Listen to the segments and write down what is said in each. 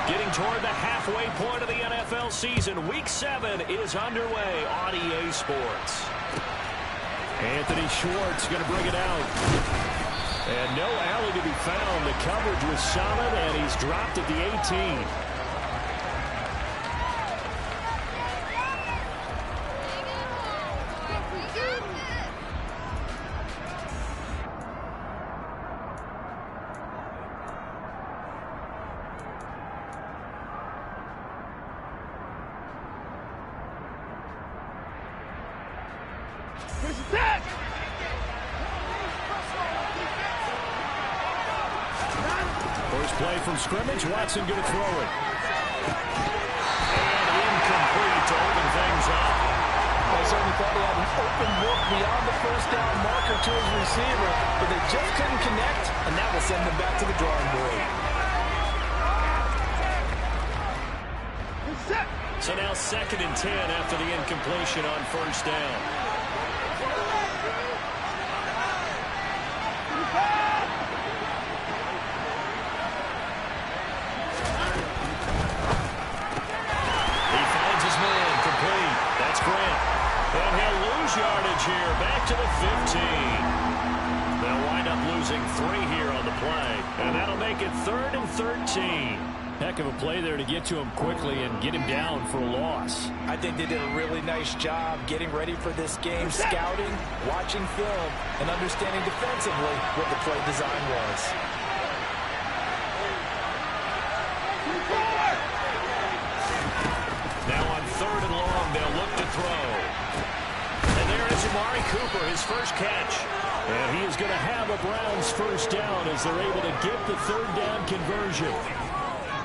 Getting toward the halfway point of the NFL season. Week 7 is underway on EA Sports. Anthony Schwartz going to bring it out. And no alley to be found. The coverage was solid, and he's dropped at the 18. First play from scrimmage. Watson going to throw it. And incomplete to open things up. I certainly thought he had an open look beyond the first down marker to his receiver, but they just couldn't connect, and that will send them back to the drawing board. So now 2nd and 10 after the incompletion on first down. And he'll lose yardage here, back to the 15. They'll wind up losing 3 here on the play, and that'll make it 3rd and 13. Heck of a play there to get to him quickly and get him down for a loss. I think they did a really nice job getting ready for this game, scouting, watching film, and understanding defensively what the play design was. Now on 3rd and long, they'll look to throw. And there is Amari Cooper, his first catch. And he is going to have a Browns first down as they're able to get the 3rd down conversion.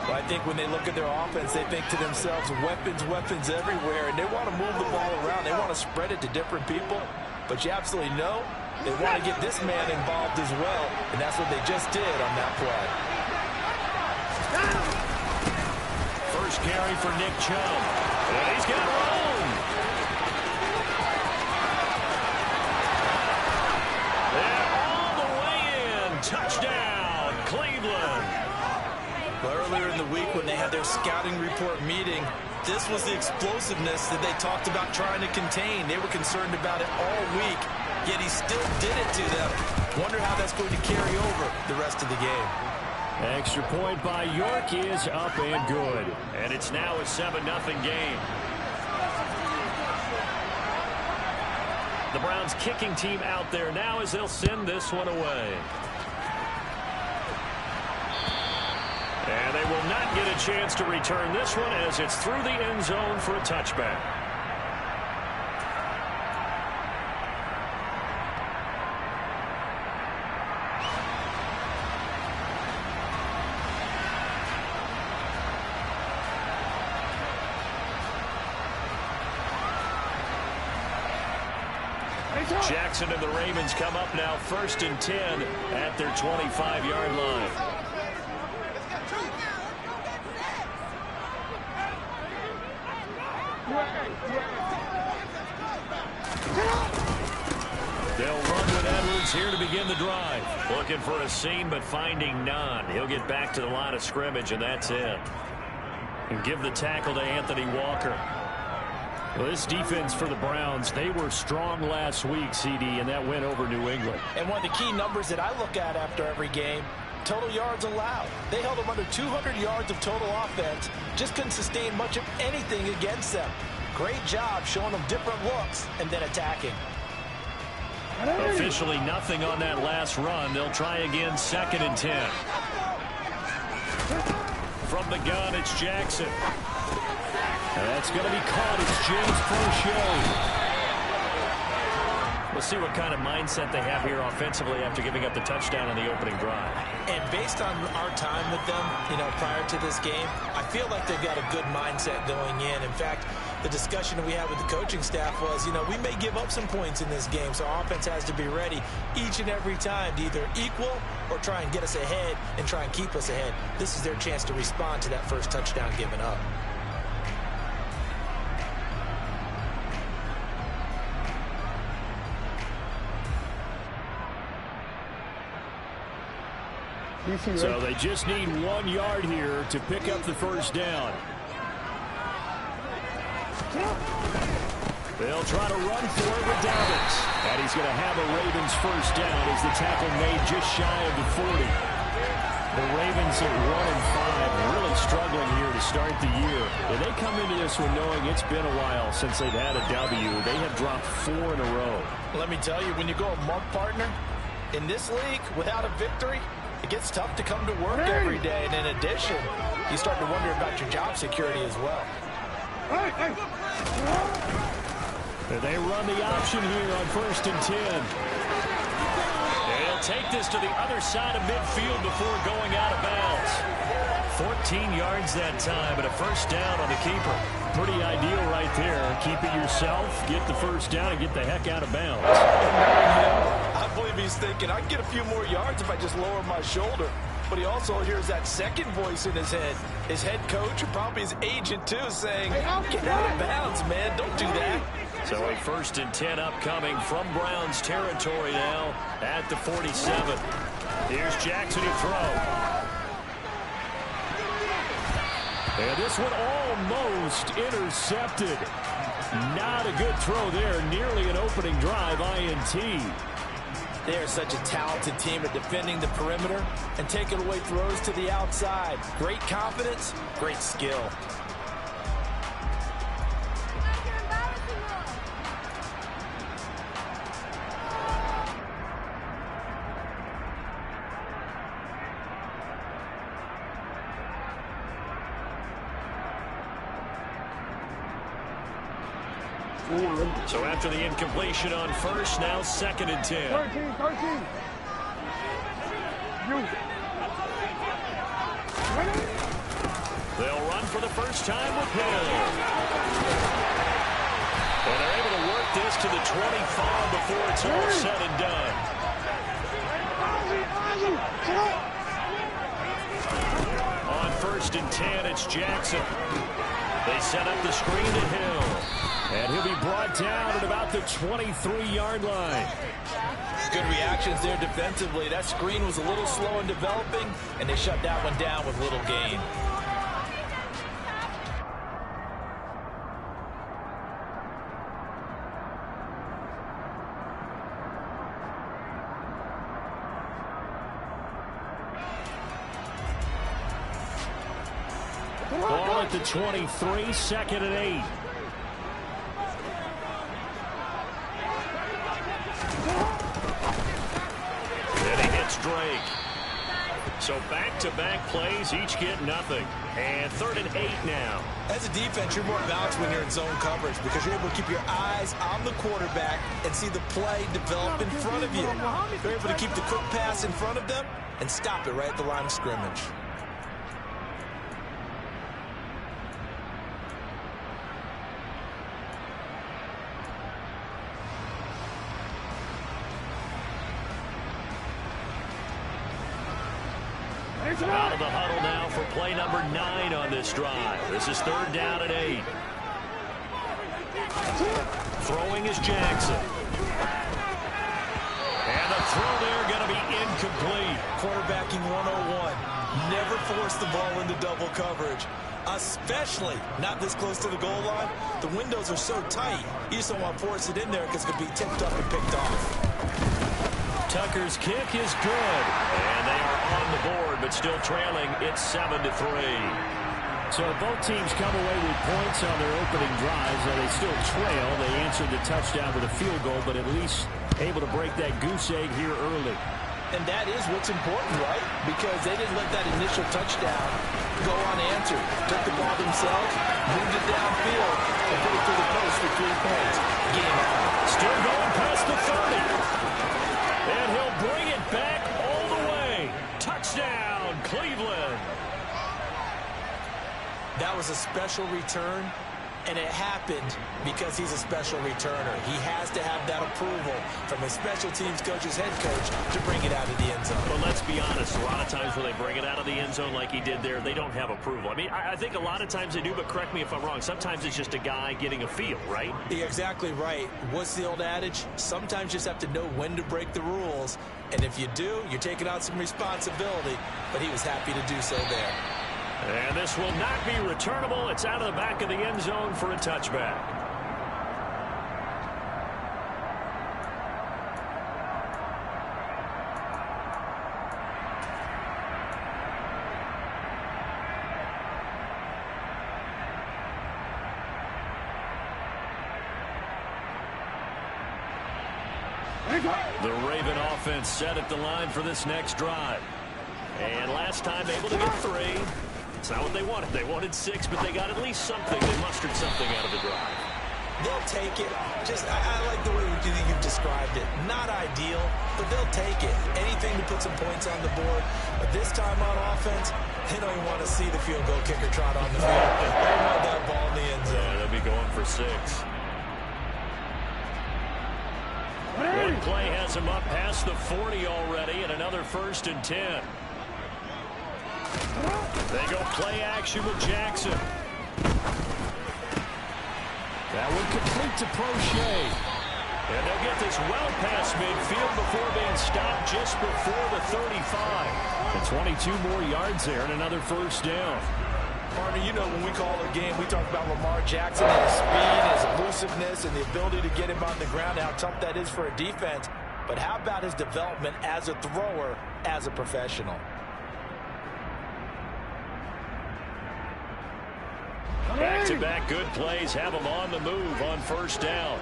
Well, I think when they look at their offense, they think to themselves, weapons, weapons everywhere, and they want to move the ball around. They want to spread it to different people. But you absolutely know they want to get this man involved as well, and that's what they just did on that play. First carry for Nick Chubb. And he's got room. And all the way in. Touchdown, Cleveland. Well, earlier in the week when they had their scouting report meeting, this was the explosiveness that they talked about trying to contain. They were concerned about it all week, yet he still did it to them. Wonder how that's going to carry over the rest of the game. Extra point by York is up and good. And it's now a 7-0 game. The Browns kicking team out there now as they'll send this one away. And they will not get a chance to return this one as it's through the end zone for a touchback. Jackson and the Ravens come up now 1st and 10 at their 25-yard line. They'll run with Edwards here to begin the drive. Looking for a seam, but finding none. He'll get back to the line of scrimmage, and that's it. And give the tackle to Anthony Walker. Well, this defense for the Browns, they were strong last week, CD, and that went over New England. And one of the key numbers that I look at after every game, total yards allowed. They held them under 200 yards of total offense. Just couldn't sustain much of anything against them. Great job showing them different looks and then attacking. Officially nothing on that last run. They'll try again 2nd and 10. From the gun, it's Jackson. That's going to be caught. It's James Prochet. We'll see what kind of mindset they have here offensively after giving up the touchdown on the opening drive. And based on our time with them, prior to this game, I feel like they've got a good mindset going in. In fact, the discussion that we had with the coaching staff was, we may give up some points in this game, so our offense has to be ready each and every time to either equal or try and get us ahead and try and keep us ahead. This is their chance to respond to that first touchdown given up. So they just need 1 yard here to pick up the first down. They'll try to run for it with Dobbins. And he's going to have a Ravens first down as the tackle made just shy of the 40. The Ravens at 1-5, really struggling here to start the year. And they come into this one knowing it's been a while since they've had a W. They have dropped 4 in a row. Let me tell you, when you go a month partner in this league without a victory, it gets tough to come to work every day. And in addition, you start to wonder about your job security as well. They run the option here on 1st and 10. They'll take this to the other side of midfield before going out of bounds. 14 yards that time, and a first down on the keeper. Pretty ideal right there. Keep it yourself, get the first down, and get the heck out of bounds. I believe he's thinking, I can get a few more yards if I just lower my shoulder. But he also hears that second voice in his head. His head coach, and probably his agent too, saying, get out of bounds, man. Don't do that. So a 1st and 10 upcoming from Browns territory now at the 47. Here's Jackson to throw. And this one almost intercepted. Not a good throw there. Nearly an opening drive INT. They are such a talented team at defending the perimeter and taking away throws to the outside. Great confidence, great skill. So after the incompletion on 1st, now 2nd and 10. 13. They'll run for the first time with Hill. And they're able to work this to the 25 before it's all said and done. On 1st and 10, it's Jackson. They set up the screen to Hill. And he'll be brought down at about the 23-yard line. Good reactions there defensively. That screen was a little slow in developing, and they shut that one down with little gain. Ball at the 23, 2nd and 8. Drake. So back-to-back plays, each get nothing. And 3rd and 8 now. As a defense, you're more balanced when you're in zone coverage because you're able to keep your eyes on the quarterback and see the play develop in front of you. You're able to keep the quick pass in front of them and stop it right at the line of scrimmage. Out of the huddle now for play number 9 on this drive. This is 3rd down and 8. Throwing is Jackson. And the throw there going to be incomplete. Quarterbacking 101. Never force the ball into double coverage, especially not this close to the goal line. The windows are so tight, you just don't want to force it in there because it could be tipped up and picked off. Tucker's kick is good. And they are on the board, but still trailing. It's 7-3. So both teams come away with points on their opening drives, and they still trail. They answered the touchdown with a field goal, but at least able to break that goose egg here early. And that is what's important, right? Because they didn't let that initial touchdown go unanswered. Took the ball themselves, moved it downfield, and put it through the post for 3 points. Game on. Still going past the 30. And he'll bring it back all the way. Touchdown, Cleveland. That was a special return And it happened because he's a special returner. He has to have that approval from his special teams coach's head coach to bring it out of the end zone. But let's be honest, a lot of times when they bring it out of the end zone like he did there, they don't have approval. I mean, I think a lot of times they do, but correct me if I'm wrong. Sometimes it's just a guy getting a feel, right? You're exactly right. What's the old adage? Sometimes you just have to know when to break the rules. And if you do, you're taking on some responsibility. But he was happy to do so there. And this will not be returnable. It's out of the back of the end zone for a touchback. The Raven offense set at the line for this next drive. And last time able to get 3. It's not what they wanted. They wanted 6, but they got at least something. They mustered something out of the drive. They'll take it. I like the way you've described it. Not ideal, but they'll take it. Anything to put some points on the board. But this time on offense, they don't even want to see the field goal kicker trot on the field. They want that ball in the end zone. Yeah, they'll be going for 6. One play has him up past the 40 already, and another 1st and 10. They go play action with Jackson. That one complete to Prochet. And they'll get this well past midfield before being stopped just before the 35. And 22 more yards there and another 1st down. Partner, you know when we call a game, we talk about Lamar Jackson and his speed, his elusiveness, and the ability to get him on the ground, how tough that is for a defense. But how about his development as a thrower, as a professional? Back-to-back good plays have them on the move on 1st down.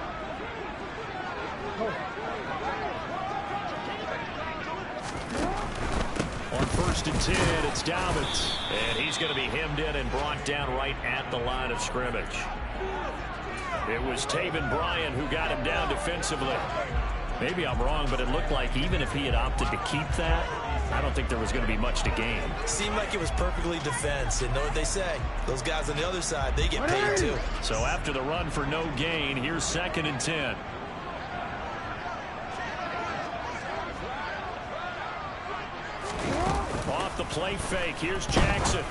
On 1st and 10, it's Dobbins. And he's going to be hemmed in and brought down right at the line of scrimmage. It was Taven Bryan who got him down defensively. Maybe I'm wrong, but it looked like even if he had opted to keep that, I don't think there was going to be much to gain. Seemed like it was perfectly defense. And know what they say? Those guys on the other side, they get paid too. So after the run for no gain, here's 2nd and 10. Off the play fake. Here's Jackson.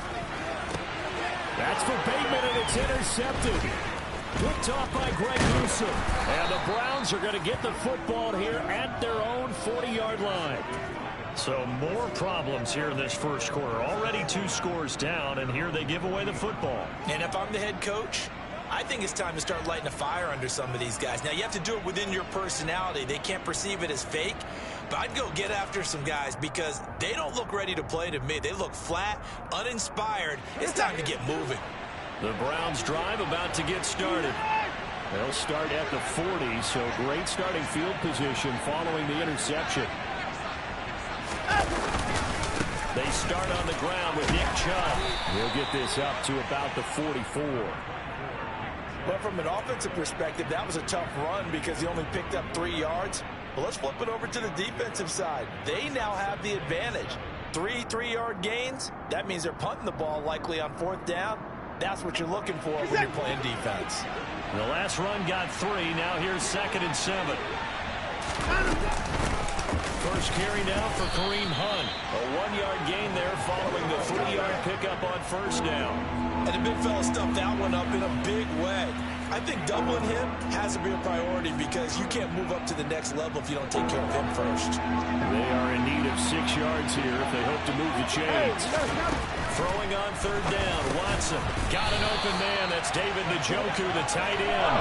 That's for Bateman, and it's intercepted. Picked off by Greg Newsome. And the Browns are going to get the football here at their own 40-yard line. So more problems here in this 1st quarter. Already 2 scores down, and here they give away the football. And if I'm the head coach, I think it's time to start lighting a fire under some of these guys. Now, you have to do it within your personality. They can't perceive it as fake. But I'd go get after some guys because they don't look ready to play to me. They look flat, uninspired. It's time to get moving. The Browns drive about to get started. They'll start at the 40, so great starting field position following the interception. They start on the ground with Nick Chubb. He'll get this up to about the 44. But from an offensive perspective, that was a tough run because he only picked up 3 yards. But let's flip it over to the defensive side. They now have the advantage. 3 3-yard gains. That means they're punting the ball likely on 4th down. That's what you're looking for when you're playing defense. The last run got 3. Now here's 2nd and 7. First carry now for Kareem Hunt. A 1-yard gain there following the 3-yard pickup on 1st down. And the big fella stuffed that one up in a big way. I think doubling him has to be a priority because you can't move up to the next level if you don't take care of him first. They are in need of 6 yards here if they hope to move the chains. Throwing on 3rd down, Watson got an open man. That's David Njoku, the tight end.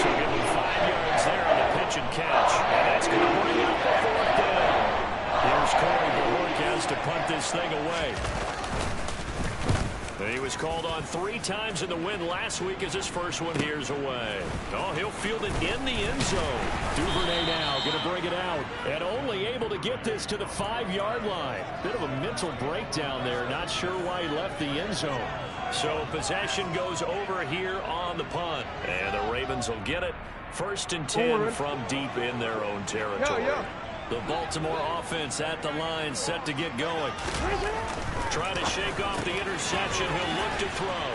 So give him 5 yards there on the pitch and catch. And that's going to bring up the 4th down. Here's Corey Bahork has to punt this thing away. He was called on 3 times in the win last week as his first one here's away. Oh, he'll field it in the end zone. Duvernay now going to bring it out. And only able to get this to the 5-yard line. Bit of a mental breakdown there. Not sure why he left the end zone. So possession goes over here on the punt. And the Ravens will get it. 1st and 10 from deep in their own territory. The Baltimore offense at the line set to get going. Trying to shake off the interception. He'll look to throw.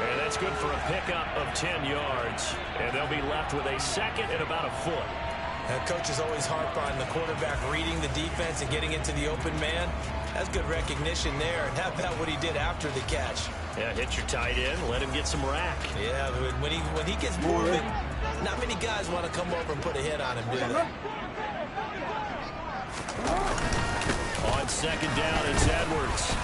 And That's good for a pickup of 10 yards. And they'll be left with a second and about a foot. Coach is always harp on the quarterback reading the defense and getting into the open man. That's good recognition there. And how about what he did after the catch? Yeah, hit your tight end, let him get some rack. Yeah, when he gets moving, not many guys want to come over and put a hit on him, do they? On second down, it's Edwards.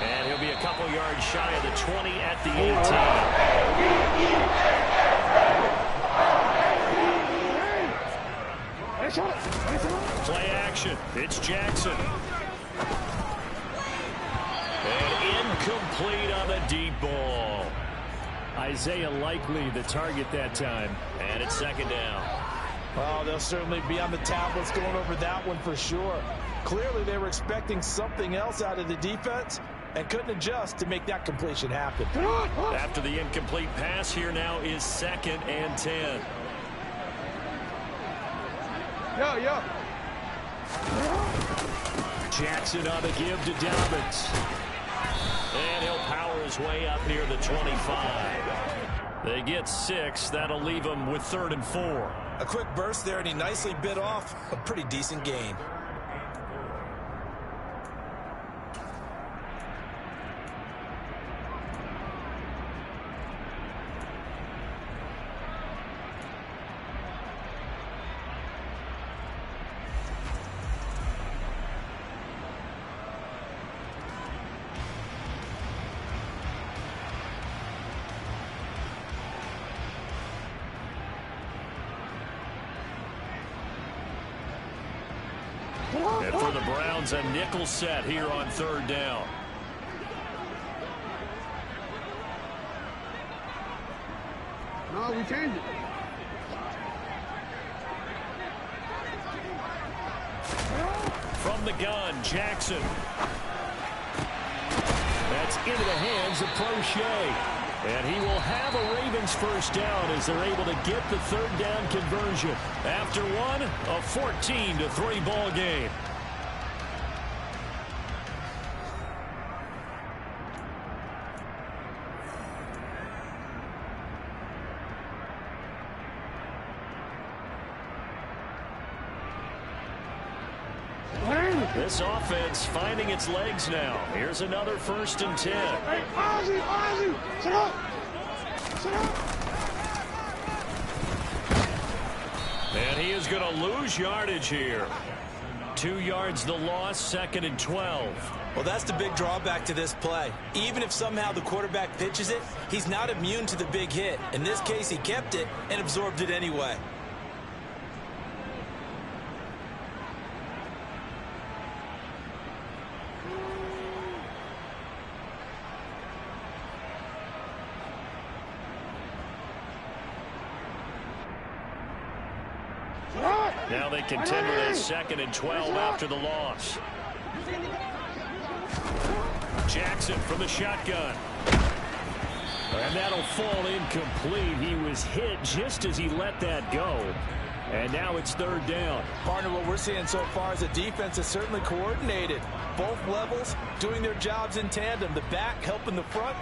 And he'll be a couple yards shy of the 20 at the 18. Play action. It's Jackson. And incomplete on the deep ball. Isaiah Likely the target that time. And it's second down. Oh, they'll certainly be on the tablets going over that one for sure. Clearly they were expecting something else out of the defense and couldn't adjust to make that completion happen. After the incomplete pass, here now is second and 10. Yo. Jackson on the give to Dobbins. And he'll power his way up near the 25. They get 6. That'll leave them with 3rd and 4. A quick burst there, and he nicely bit off a pretty decent gain. And for the Browns, a nickel set here on 3rd down. No, we changed it. From the gun, Jackson. That's into the hands of Prochet. And he will have a Ravens first down as they're able to get the 3rd down conversion. After one, a 14-3 ball game. This offense finding its legs now. Here's another 1st and 10. Hey, Ozzie, sit up. Sit up. And he is going to lose yardage here. 2 yards the loss, 2nd and 12. Well, that's the big drawback to this play. Even if somehow the quarterback pitches it, he's not immune to the big hit. In this case, he kept it and absorbed it anyway. Now they contend with a 2nd and 12 after the loss. Jackson from the shotgun. And that'll fall incomplete. He was hit just as he let that go. And now it's 3rd down. Partner, what we're seeing so far is the defense is certainly coordinated. Both levels doing their jobs in tandem. The back helping the front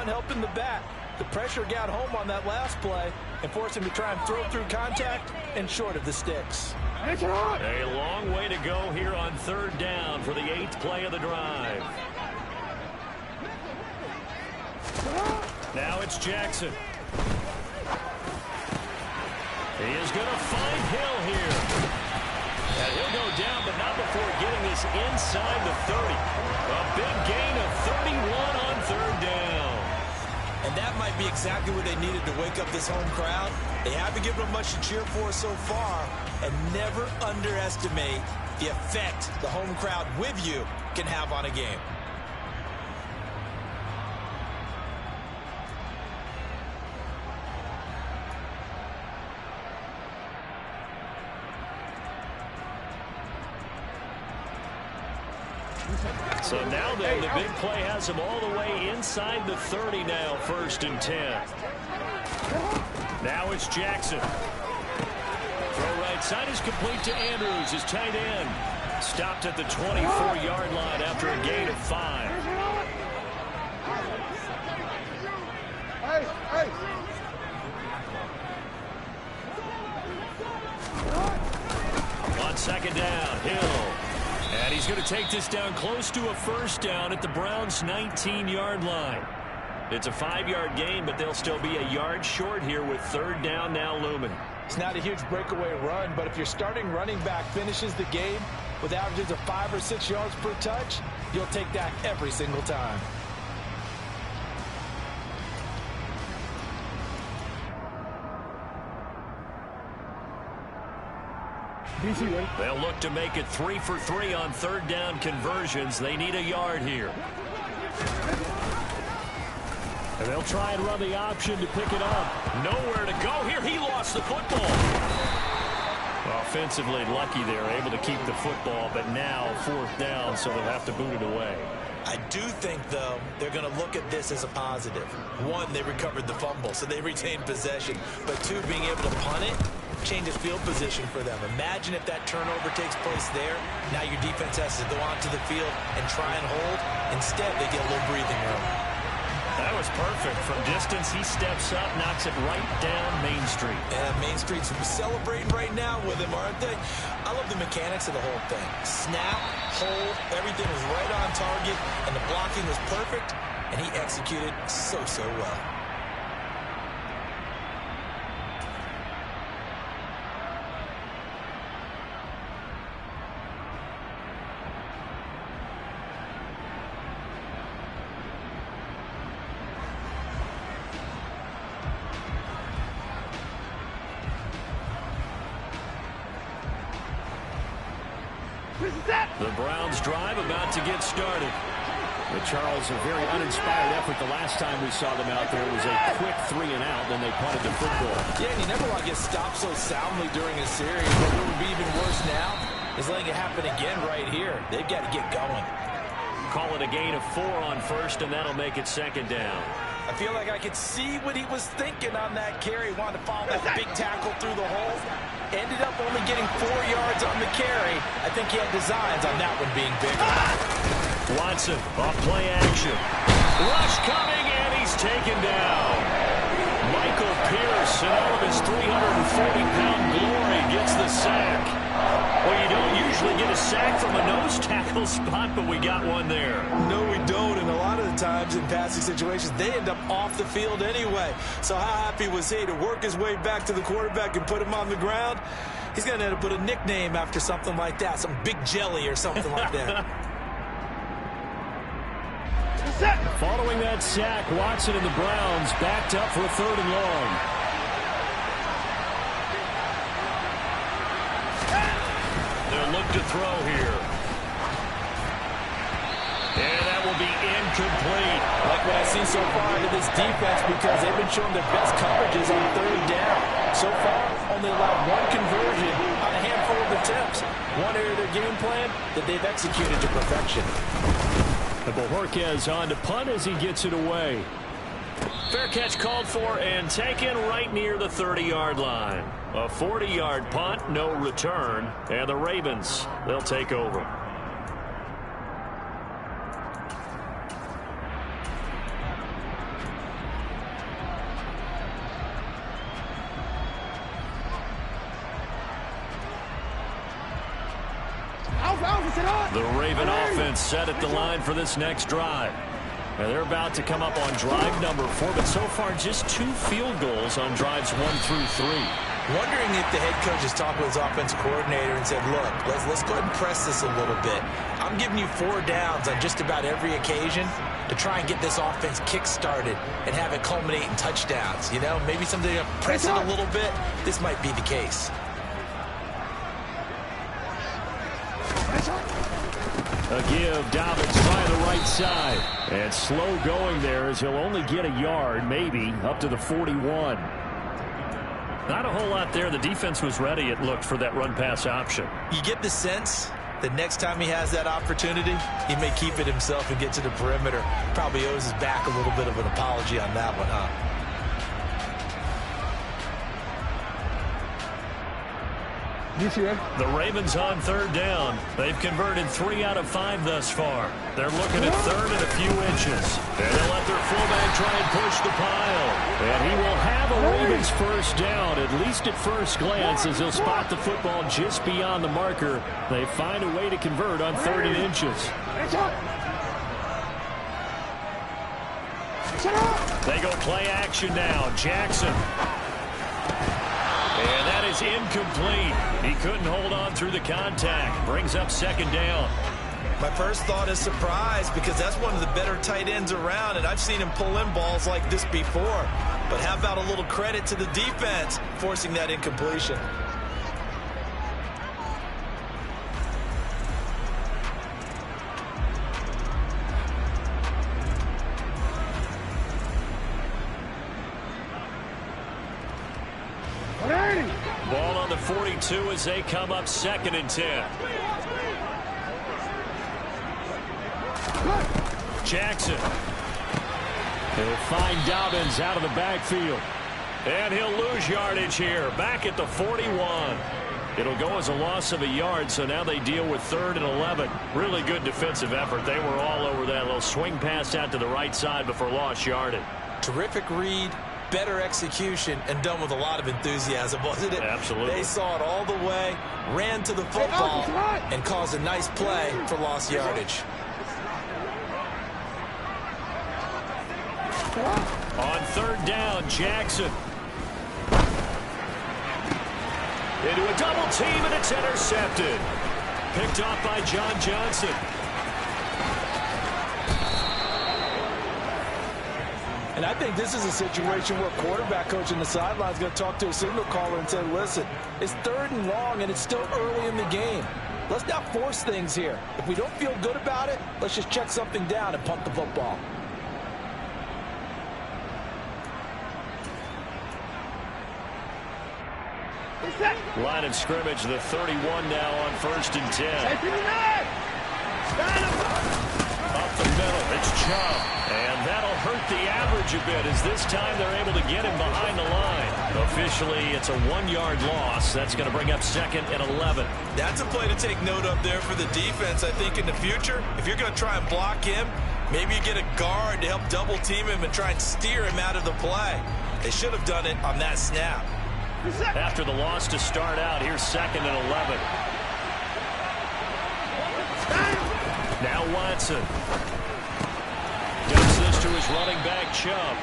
helping the back. The pressure got home on that last play and forced him to try and throw through contact and short of the sticks. A long way to go here on 3rd down for the 8th play of the drive. Now it's Jackson. He is going to find Hill here. And he'll go down, but not before getting this inside the 30. A big gain of 31 on 3rd down. And that might be exactly what they needed to wake up this home crowd. They haven't given them much to cheer for so far. And never underestimate the effect the home crowd with you can have on a game. So now then, the big play has him all the way inside the 30 now, 1st and 10. Now it's Jackson. Throw right side is complete to Andrews, his tight end. Stopped at the 24-yard line after a gain of 5. second down. Hill. And he's going to take this down close to a first down at the Browns' 19-yard line. It's a 5-yard gain, but they'll still be a yard short here with third down now looming. It's not a huge breakaway run, but if your starting running back finishes the game with averages of 5 or 6 yards per touch, you'll take that every single time. They'll look to make it 3 for 3 on third down conversions. They need a yard here. And they'll try and run the option to pick it up. Nowhere to go here. He lost the football. Offensively lucky they're able to keep the football, but now fourth down, so they'll have to boot it away. I do think, though, they're going to look at this as a positive. One, they recovered the fumble, so they retained possession. But two, being able to punt it changes field position for them. Imagine if that turnover takes place there. Now your defense has to go onto the field and try and hold. Instead, they get a little breathing room. That was perfect. From distance, he steps up, knocks it right down Main Street. Yeah, Main Street's celebrating right now with him, aren't they? I love the mechanics of the whole thing. Snap, hold, everything was right on target, and the blocking was perfect, and he executed so well. The Browns drive about to get started. But Charles, a very uninspired effort the last time we saw them out there. It was a quick 3 and out, then they punted the football. Yeah, and you never want to get stopped so soundly during a series. But what would be even worse now is letting it happen again right here. They've got to get going. Call it a gain of 4 on first, and that'll make it second down. I feel like I could see what he was thinking on that carry. Wanted to follow that big tackle through the hole. Ended up only getting 4 yards on the carry. I think he had designs on that one being bigger. Watson off play action. Rush coming, and he's taken down. Michael Pierce, in all of his 340-pound glory, gets the sack. Well, you don't usually get a sack from a nose tackle spot, but we got one there. No, we don't, and a lot of the times in passing situations, they end up off the field anyway. So how happy was he to work his way back to the quarterback and put him on the ground? He's going to end up with a nickname after something like that, some Big Jelly or something like that. Following that sack, Watson and the Browns backed up for a 3rd and long. They'll look to throw here. And that will be incomplete. Like what I've seen so far out of this defense, because they've been showing their best coverages on 3rd down. So far, only allowed 1 conversion on a handful of attempts. One area of their game plan that they've executed to perfection. And Bojorquez on to punt as he gets it away. Fair catch called for and taken right near the 30-yard line. A 40-yard punt, no return, and the Ravens, they'll take over. The Raven offense set at the line for this next drive. And they're about to come up on drive number 4, but so far just 2 field goals on drives 1 through 3. Wondering if the head coach has talked with his offensive coordinator and said, look, let's go ahead and press this a little bit. I'm giving you 4 downs on just about every occasion to try and get this offense kick-started and have it culminate in touchdowns. You know, maybe something to press it a little bit. This might be the case. A give, Dobbins trying the right side. And slow going there as he'll only get a yard, maybe, up to the 41. Not a whole lot there. The defense was ready, it looked, for that run-pass option. You get the sense that next time he has that opportunity, he may keep it himself and get to the perimeter. Probably owes his back a little bit of an apology on that one, huh? The Ravens on third down. They've converted 3 out of 5 thus far. They're looking at third and a few inches. And they'll let their fullback try and push the pile. And he will have a Ravens first down, at least at first glance, as he'll spot the football just beyond the marker. They find a way to convert on 3rd and inches. They go play action now. Jackson. And that is incomplete. He couldn't hold on through the contact. Brings up 2nd down. My first thought is surprise, because that's one of the better tight ends around, and I've seen him pull in balls like this before. But how about a little credit to the defense forcing that incompletion? Ball on the 42 as they come up 2nd and 10. Jackson. He'll find Dobbins out of the backfield. And he'll lose yardage here. Back at the 41. It'll go as a loss of a yard, so now they deal with 3rd and 11. Really good defensive effort. They were all over that little swing pass out to the right side before lost yardage. Terrific read, better execution, and done with a lot of enthusiasm, wasn't it? Absolutely. They saw it all the way, ran to the football, and caused a nice play for lost yardage. On 3rd down, Jackson. Into a double team, and it's intercepted. Picked off by John Johnson. And I think this is a situation where quarterback coach in the sideline is going to talk to a signal caller and say, listen, it's 3rd and long, and it's still early in the game. Let's not force things here. If we don't feel good about it, let's just check something down and punt the football. Line of scrimmage, the 31 now on 1st and 10. Up the middle, it's Chubb. And that'll hurt the average a bit, as this time they're able to get him behind the line. Officially, it's a 1-yard loss. That's going to bring up 2nd and 11. That's a play to take note of there for the defense. I think in the future, if you're going to try and block him, maybe you get a guard to help double team him and try and steer him out of the play. They should have done it on that snap. After the loss to start out, here's 2nd and 11. Now Watson. Dumps this to his running back, Chubb.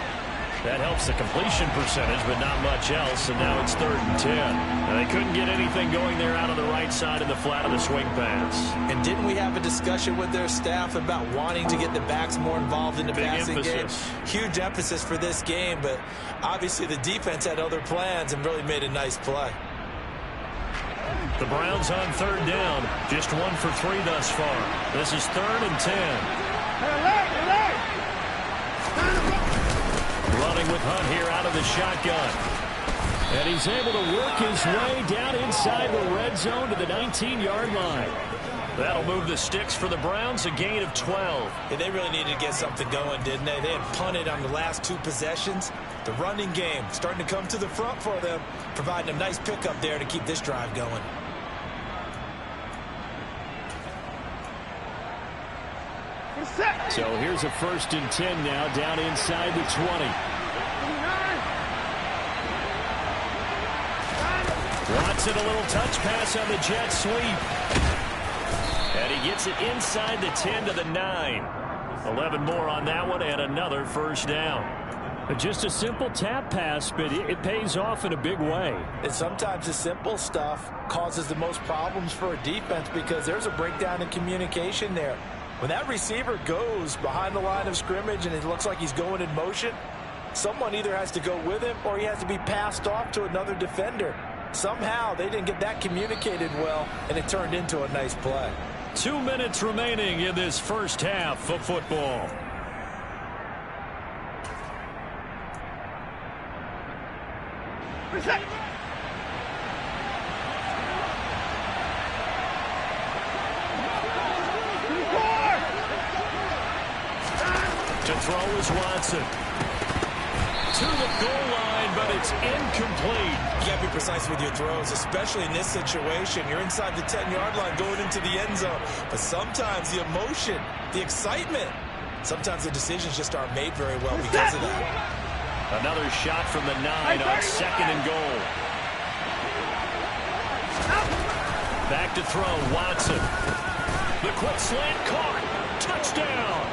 That helps the completion percentage, but not much else, and now it's 3rd and 10. Now, they couldn't get anything going there out of the right side in the flat of the swing pass. And didn't we have a discussion with their staff about wanting to get the backs more involved in the passing game? Huge emphasis for this game, but obviously the defense had other plans and really made a nice play. The Browns on 3rd down, just 1 for 3 thus far. This is 3rd and 10. Running with Hunt here out of the shotgun. And he's able to work his way down inside the red zone to the 19-yard line. That'll move the sticks for the Browns, a gain of 12. Yeah, they really needed to get something going, didn't they? They had punted on the last 2 possessions. The running game starting to come to the front for them, providing a nice pickup there to keep this drive going. So here's a 1st and 10 now, down inside the 20. Watson, a little touch pass on the jet sweep. And he gets it inside the 10 to the 9. 11 more on that one, and another 1st down. Just a simple tap pass, but it pays off in a big way. And sometimes the simple stuff causes the most problems for a defense because there's a breakdown in communication there. When that receiver goes behind the line of scrimmage and it looks like he's going in motion, someone either has to go with him or he has to be passed off to another defender. Somehow they didn't get that communicated well, and it turned into a nice play. 2 minutes remaining in this first half of football. To throw is Watson. to the goal line, but it's incomplete. You got to be precise with your throws, especially in this situation. You're inside the 10-yard line going into the end zone. But sometimes the emotion, the excitement, sometimes the decisions just aren't made very well because of that. Another shot from the 9 on 2nd and goal. Back to throw, Watson. The quick slant caught. Touchdown.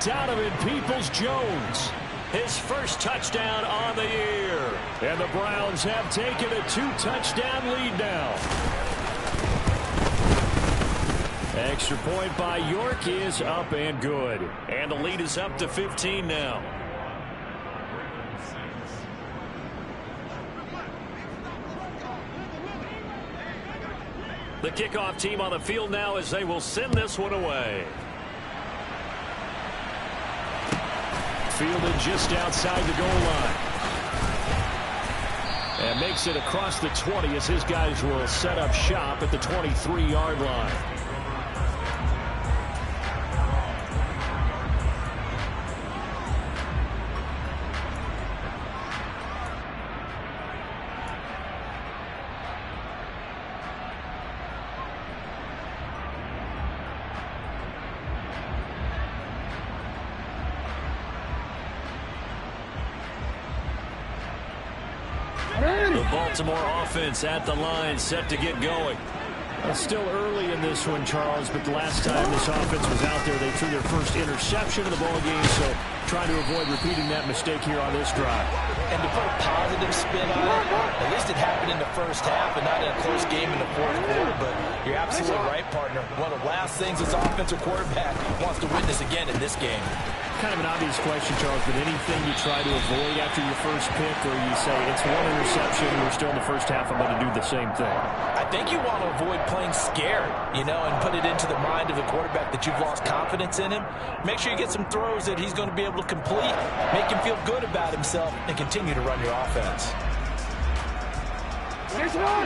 Donovan Peoples-Jones. His first touchdown on the year. And the Browns have taken a 2-touchdown lead now. Extra point by York is up and good. And the lead is up to 15 now. The kickoff team on the field now as they will send this one away. Fielded just outside the goal line. And makes it across the 20 as his guys will set up shop at the 23-yard line. The Baltimore offense at the line, set to get going. Still early in this one, Charles, but the last time this offense was out there, they threw their first interception of the ball game, so trying to avoid repeating that mistake here on this drive. And to put a positive spin on it, at least it happened in the first half and not in a close game in the fourth quarter, but you're absolutely right, partner. One of the last things this offensive quarterback wants to witness again in this game. Kind of an obvious question, Charles, but anything you try to avoid after your first pick, or you say it's one interception, we're still in the first half, I'm going to do the same thing? I think you want to avoid playing scared, and put it into the mind of the quarterback that you've lost confidence in him. Make sure you get some throws that he's going to be able to complete, make him feel good about himself, and continue to run your offense.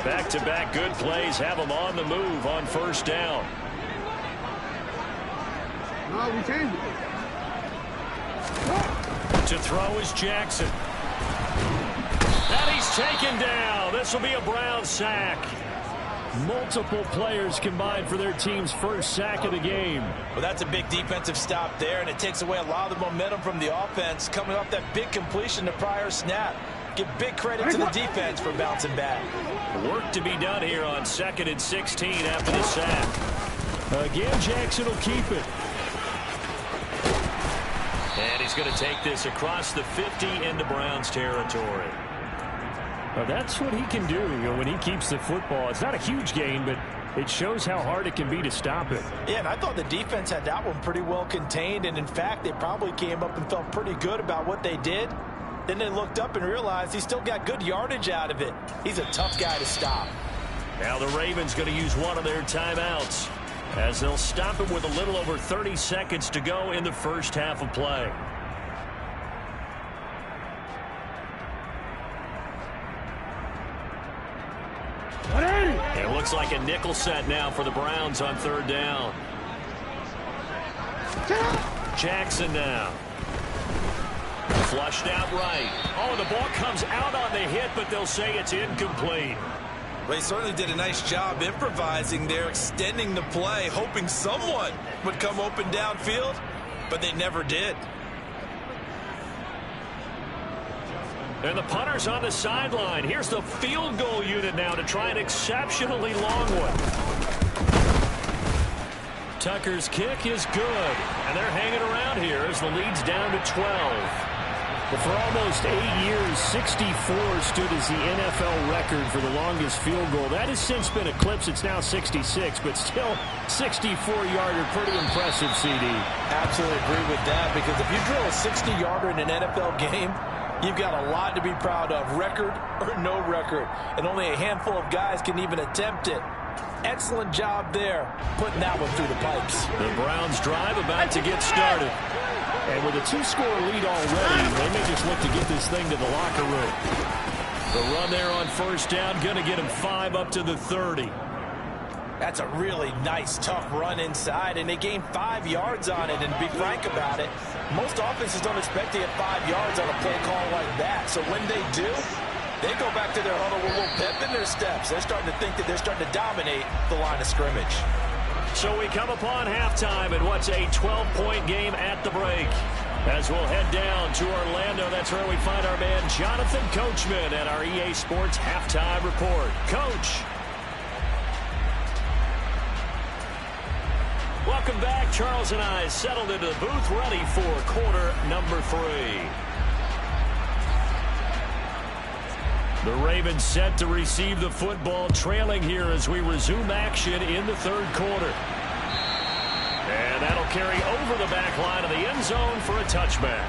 Back-to-back good plays have him on the move on first down. No, we changed it. To throw is Jackson. And he's taken down. This will be a Brown sack. Multiple players combined for their team's first sack of the game. Well, that's a big defensive stop there, and it takes away a lot of the momentum from the offense coming off that big completion the prior snap. Give big credit to the defense for bouncing back. Work to be done here on 2nd and 16 after the sack. Again, Jackson will keep it. And he's going to take this across the 50 into Browns territory. Well, that's what he can do, when he keeps the football. It's not a huge gain, but it shows how hard it can be to stop it. Yeah, and I thought the defense had that one pretty well contained, and in fact, they probably came up and felt pretty good about what they did. Then they looked up and realized he still got good yardage out of it. He's a tough guy to stop. Now the Ravens going to use one of their timeouts, as they'll stop him with a little over 30 seconds to go in the first half of play. It looks like a nickel set now for the Browns on 3rd down. Jackson now. Flushed out right. Oh, the ball comes out on the hit, but they'll say it's incomplete. Well, he certainly did a nice job improvising there, extending the play, hoping someone would come open downfield, but they never did. And the punter's on the sideline. Here's the field goal unit now to try an exceptionally long one. Tucker's kick is good, and they're hanging around here as the lead's down to 12. But for almost 8 years, 64 stood as the NFL record for the longest field goal. That has since been eclipsed. It's now 66, but still 64-yarder. Pretty impressive, CD. Absolutely agree with that, because if you drill a 60-yarder in an NFL game, you've got a lot to be proud of, record or no record. And only a handful of guys can even attempt it. Excellent job there, putting that one through the pipes. The Browns drive about to get started. And with a 2-score lead already, they may just look to get this thing to the locker room. The run there on first down, going to get him 5 up to the 30. That's a really nice, tough run inside, and they gained 5 yards on it. And to be frank about it, most offenses don't expect to get 5 yards on a play call like that. So when they do, they go back to their huddle with a little pep in their steps. They're starting to think that they're starting to dominate the line of scrimmage. So we come upon halftime in what's a 12-point game at the break. As we'll head down to Orlando, that's where we find our man Jonathan Coachman at our EA Sports Halftime Report. Coach. Welcome back. Charles and I settled into the booth, ready for quarter number 3. The Ravens set to receive the football, trailing here as we resume action in the third quarter. And that'll carry over the back line of the end zone for a touchback.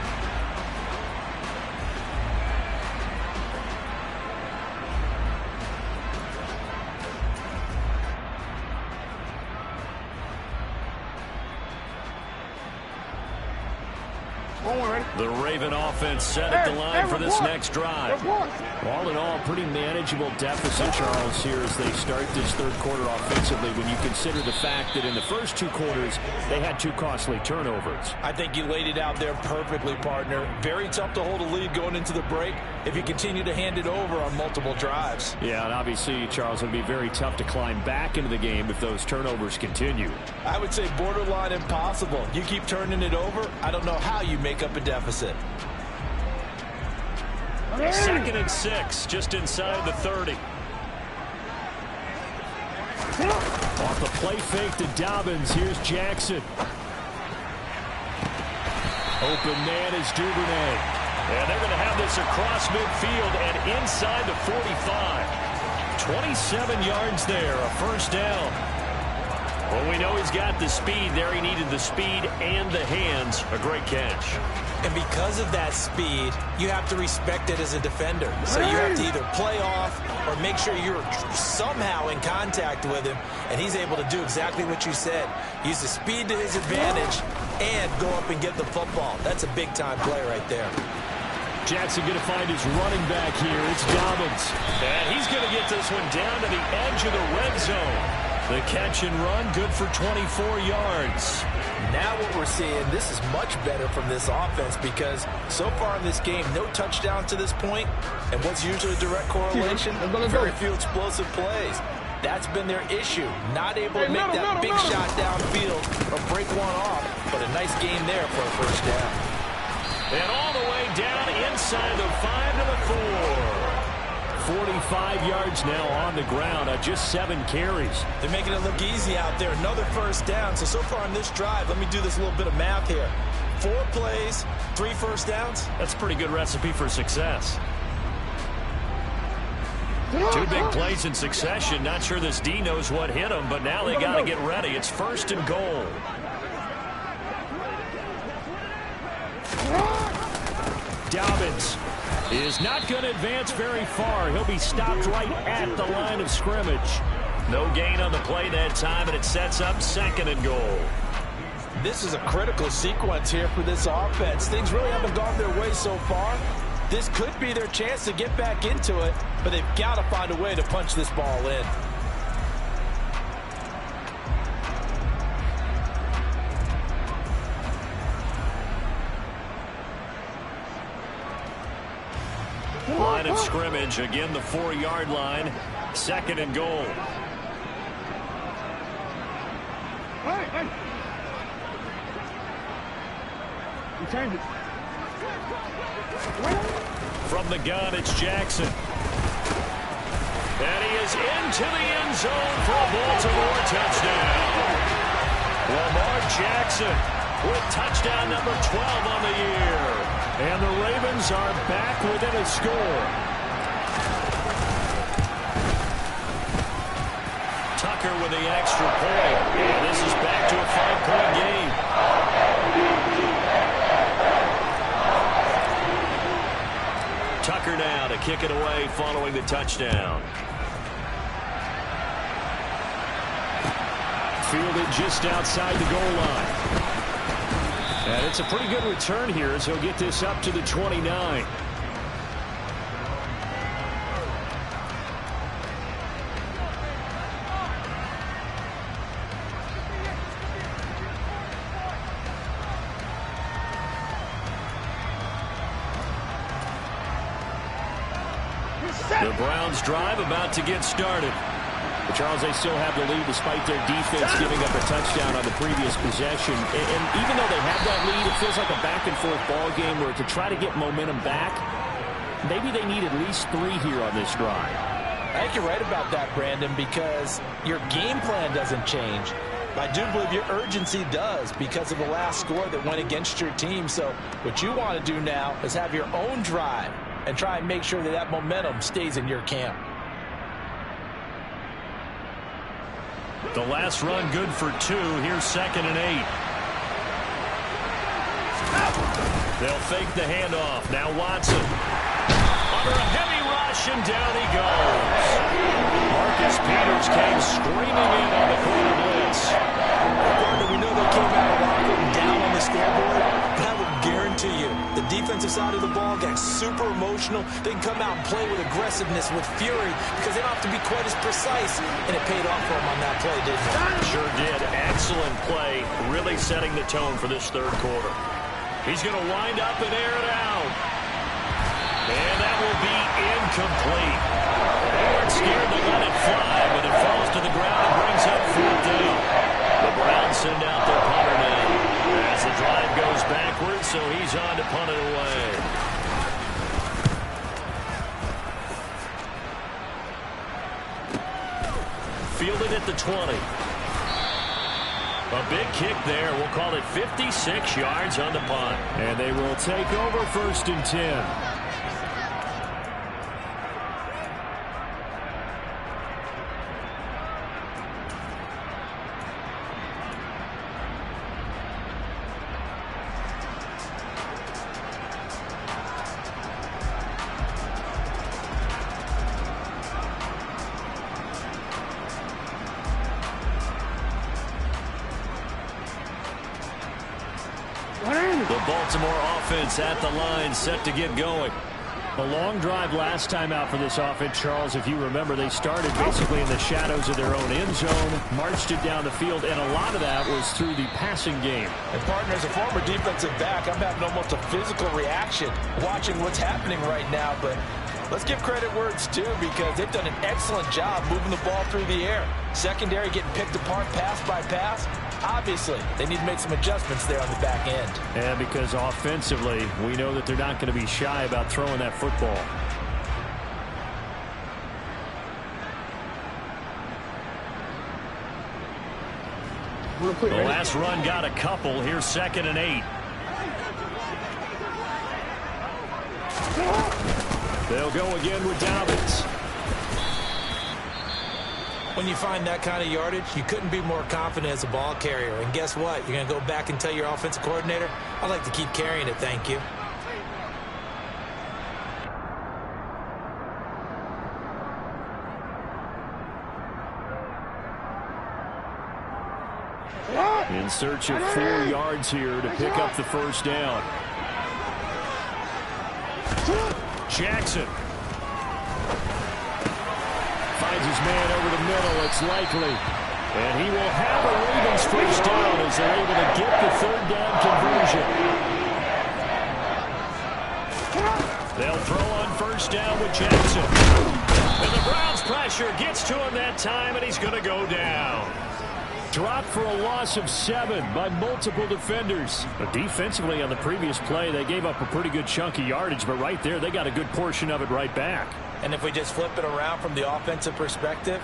The Raven offense set at the line for this next drive. All in all, pretty manageable deficit, Charles, here as they start this third quarter offensively when you consider the fact that in the first 2 quarters, they had 2 costly turnovers. I think you laid it out there perfectly, partner. Very tough to hold a lead going into the break if you continue to hand it over on multiple drives. Yeah, and obviously, Charles, it'll be very tough to climb back into the game if those turnovers continue. I would say borderline impossible. You keep turning it over, I don't know how you make up a deficit. 2nd and 6, just inside the 30. Off the play fake to Dobbins. Here's Jackson. Open man is Duvernay. And they're going to have this across midfield and inside the 45. 27 yards there, a first down. Well, we know he's got the speed there. He needed the speed and the hands. A great catch. And because of that speed, you have to respect it as a defender. So you have to either play off or make sure you're somehow in contact with him, and he's able to do exactly what you said. Use the speed to his advantage and go up and get the football. That's a big-time play right there. Jackson going to find his running back here. It's Dobbins. And he's going to get this one down to the edge of the red zone. The catch and run, good for 24 yards. Now what we're seeing, this is much better from this offense because so far in this game, no touchdown to this point. And what's usually a direct correlation? Very few explosive plays. That's been their issue. Not able to make that big shot downfield or break one off. But a nice game there for a first down. And all the way down inside the 5 to the 4. 45 yards now on the ground on just 7 carries. They're making it look easy out there. Another first down. So far in this drive, let me do this little bit of math here. 4 plays, 3 first downs. That's a pretty good recipe for success. 2 big plays in succession. Not sure this D knows what hit him, but now they got to get ready. It's 1st and goal. Dobbins is not going to advance very far. He'll be stopped right at the line of scrimmage. No gain on the play that time, and it sets up 2nd and goal. This is a critical sequence here for this offense. Things really haven't gone their way so far. This could be their chance to get back into it, but they've got to find a way to punch this ball in. Line of scrimmage, again the 4-yard line. 2nd and goal. Hey. You turned it. From the gun, it's Jackson. And he is into the end zone for a Baltimore touchdown. Lamar Jackson with touchdown number 12 on the year. And the Ravens are back within a score. Tucker with the extra point. And this is back to a 5-point game. Tucker now to kick it away following the touchdown. Fielded just outside the goal line. And it's a pretty good return here as he'll get this up to the 29. The Browns drive about to get started. But Charles, they still have the lead despite their defense giving up a touchdown on the previous possession. And even though they have that lead, it feels like a back-and-forth ball game where to try to get momentum back, maybe they need at least 3 here on this drive. I think you're right about that, Brandon, because your game plan doesn't change. I do believe your urgency does because of the last score that went against your team. So what you want to do now is have your own drive and try and make sure that that momentum stays in your camp. The last run good for 2. Here's 2nd and 8. They'll fake the handoff. Now Watson. Under a heavy rush, and down he goes. Marcus Peters came screaming in on the corner blitz. We know they came out of locker room down on the scoreboard, but I would guarantee you the defensive side of the ball got super emotional. They can come out and play with aggressiveness, with fury, because they don't have to be quite as precise, and it paid off for them on that play, didn't it? Sure did. Excellent play, really setting the tone for this 3rd quarter. He's going to wind up and air it out. And that will be incomplete. They weren't scared to let it fly, but it falls to the ground and brings up 4th down. The Browns send out their punter now as the drive goes backwards, so he's on to punt it away. Fielded at the 20. A big kick there. We'll call it 56 yards on the punt. And they will take over 1st and 10. The Baltimore offense at the line, set to get going. A long drive last time out for this offense, Charles. If you remember, they started basically in the shadows of their own end zone, marched it down the field, and a lot of that was through the passing game. And, partner, as a former defensive back, I'm having almost a physical reaction watching what's happening right now. But let's give credit where it's due, because they've done an excellent job moving the ball through the air. Secondary getting picked apart pass by pass. Obviously, they need to make some adjustments there on the back end. And because offensively, we know that they're not going to be shy about throwing that football. The last run got a couple. Here's 2nd and 8. They'll go again with Dobbins. When you find that kind of yardage, you couldn't be more confident as a ball carrier. And guess what? You're going to go back and tell your offensive coordinator, I'd like to keep carrying it, thank you. In search of 4 yards here to pick up the 1st down. Jackson. Finds his man over the middle. It's likely. And he will have a Ravens 1st down as they're able to get the 3rd down conversion. They'll throw on 1st down with Jackson. And the Browns pressure gets to him that time, and he's going to go down. Dropped for a loss of 7 by multiple defenders. But defensively on the previous play, they gave up a pretty good chunk of yardage, but right there, they got a good portion of it right back. And if we just flip it around from the offensive perspective,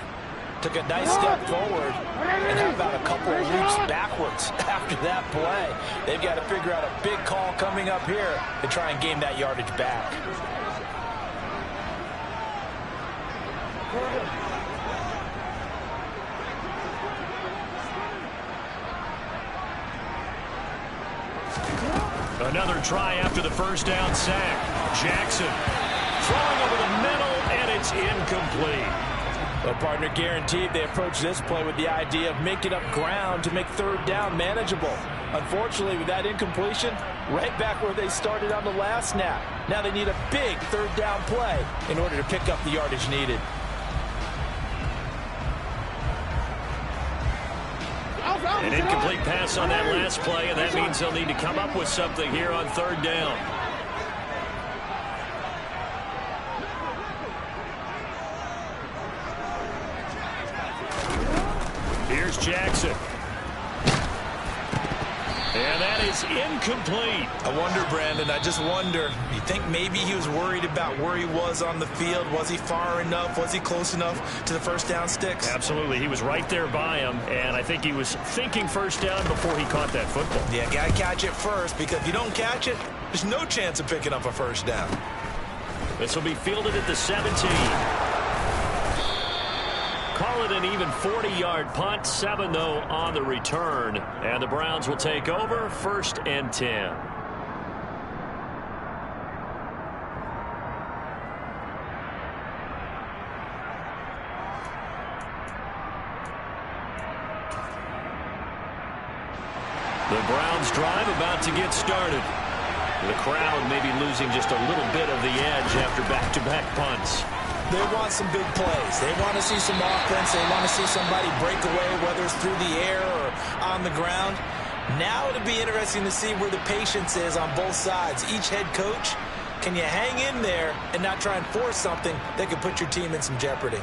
took a nice step forward, and how about a couple of leaps backwards after that play? They've got to figure out a big call coming up here to try and gain that yardage back. Another try after the 1st down sack. Jackson throwing over the middle, and it's incomplete. Well, partner, guaranteed they approach this play with the idea of making up ground to make 3rd down manageable. Unfortunately, with that incompletion, right back where they started on the last snap. Now they need a big 3rd down play in order to pick up the yardage needed. An incomplete pass on that last play, and that means they'll need to come up with something here on 3rd down. Here's Jackson. And that is incomplete. I wonder, Brandon, I just wonder, you think maybe he was worried about where he was on the field? Was he far enough? Was he close enough to the first down sticks? Absolutely. He was right there by him, and I think he was thinking first down before he caught that football. Yeah, got to catch it first, because if you don't catch it, there's no chance of picking up a first down. This will be fielded at the 17. Call it an even 40-yard punt. 7, though, on the return. And the Browns will take over 1st and 10. The Browns drive about to get started. The crowd may be losing just a little bit of the edge after back-to-back punts. They want some big plays. They want to see some offense. They want to see somebody break away, whether it's through the air or on the ground. Now it'll be interesting to see where the patience is on both sides. Each head coach, can you hang in there and not try and force something that could put your team in some jeopardy?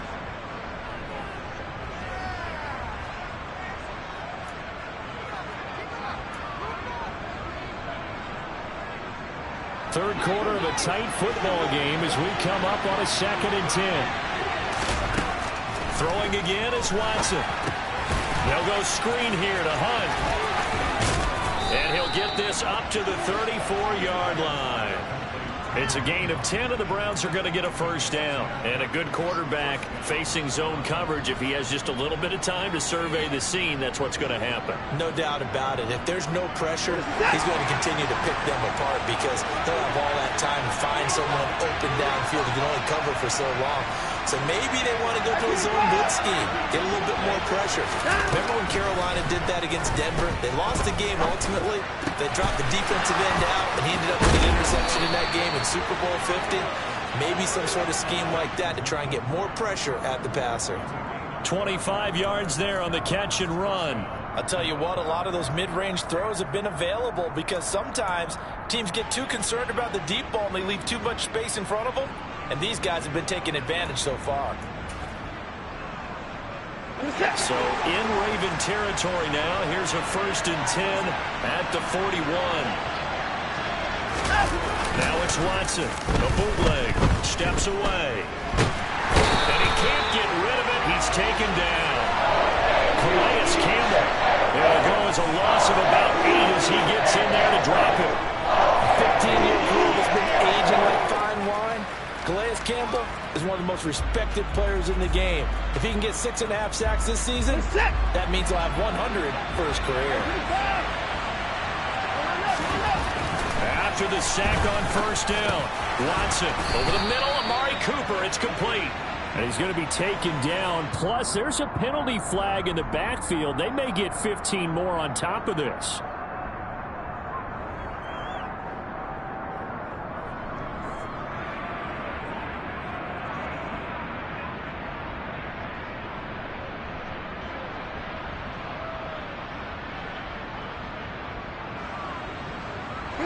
Third quarter of a tight football game as we come up on a 2nd and 10. Throwing again is Watson. They'll go screen here to Hunt. And he'll get this up to the 34-yard line. It's a gain of 10, and the Browns are going to get a first down. And a good quarterback facing zone coverage. If he has just a little bit of time to survey the scene, that's what's going to happen. No doubt about it. If there's no pressure, he's going to continue to pick them apart because he'll have all that time to find someone open downfield. He can only cover for so long. So maybe they want to go to a zone blitz scheme, get a little bit more pressure. Remember when Carolina did that against Denver? They lost the game ultimately. They dropped the defensive end out, and he ended up with an interception in that game in Super Bowl 50. Maybe some sort of scheme like that to try and get more pressure at the passer. 25 yards there on the catch and run. I'll tell you what, a lot of those mid-range throws have been available because sometimes teams get too concerned about the deep ball and they leave too much space in front of them. And these guys have been taking advantage so far. So in Raven territory now. Here's a 1st and 10 at the 41. Now it's Watson. The bootleg steps away. And he can't get rid of it. He's taken down. Calais Campbell. It'll go as a loss of about 8 as he gets in there to drop it. 15-year career that's been aging like fine wine. Calais Campbell is one of the most respected players in the game. If he can get 6.5 sacks this season, that means he'll have 100 for his career. After the sack on first down, Watson over the middle. Amari Cooper, it's complete. And he's going to be taken down. Plus, there's a penalty flag in the backfield. They may get 15 more on top of this.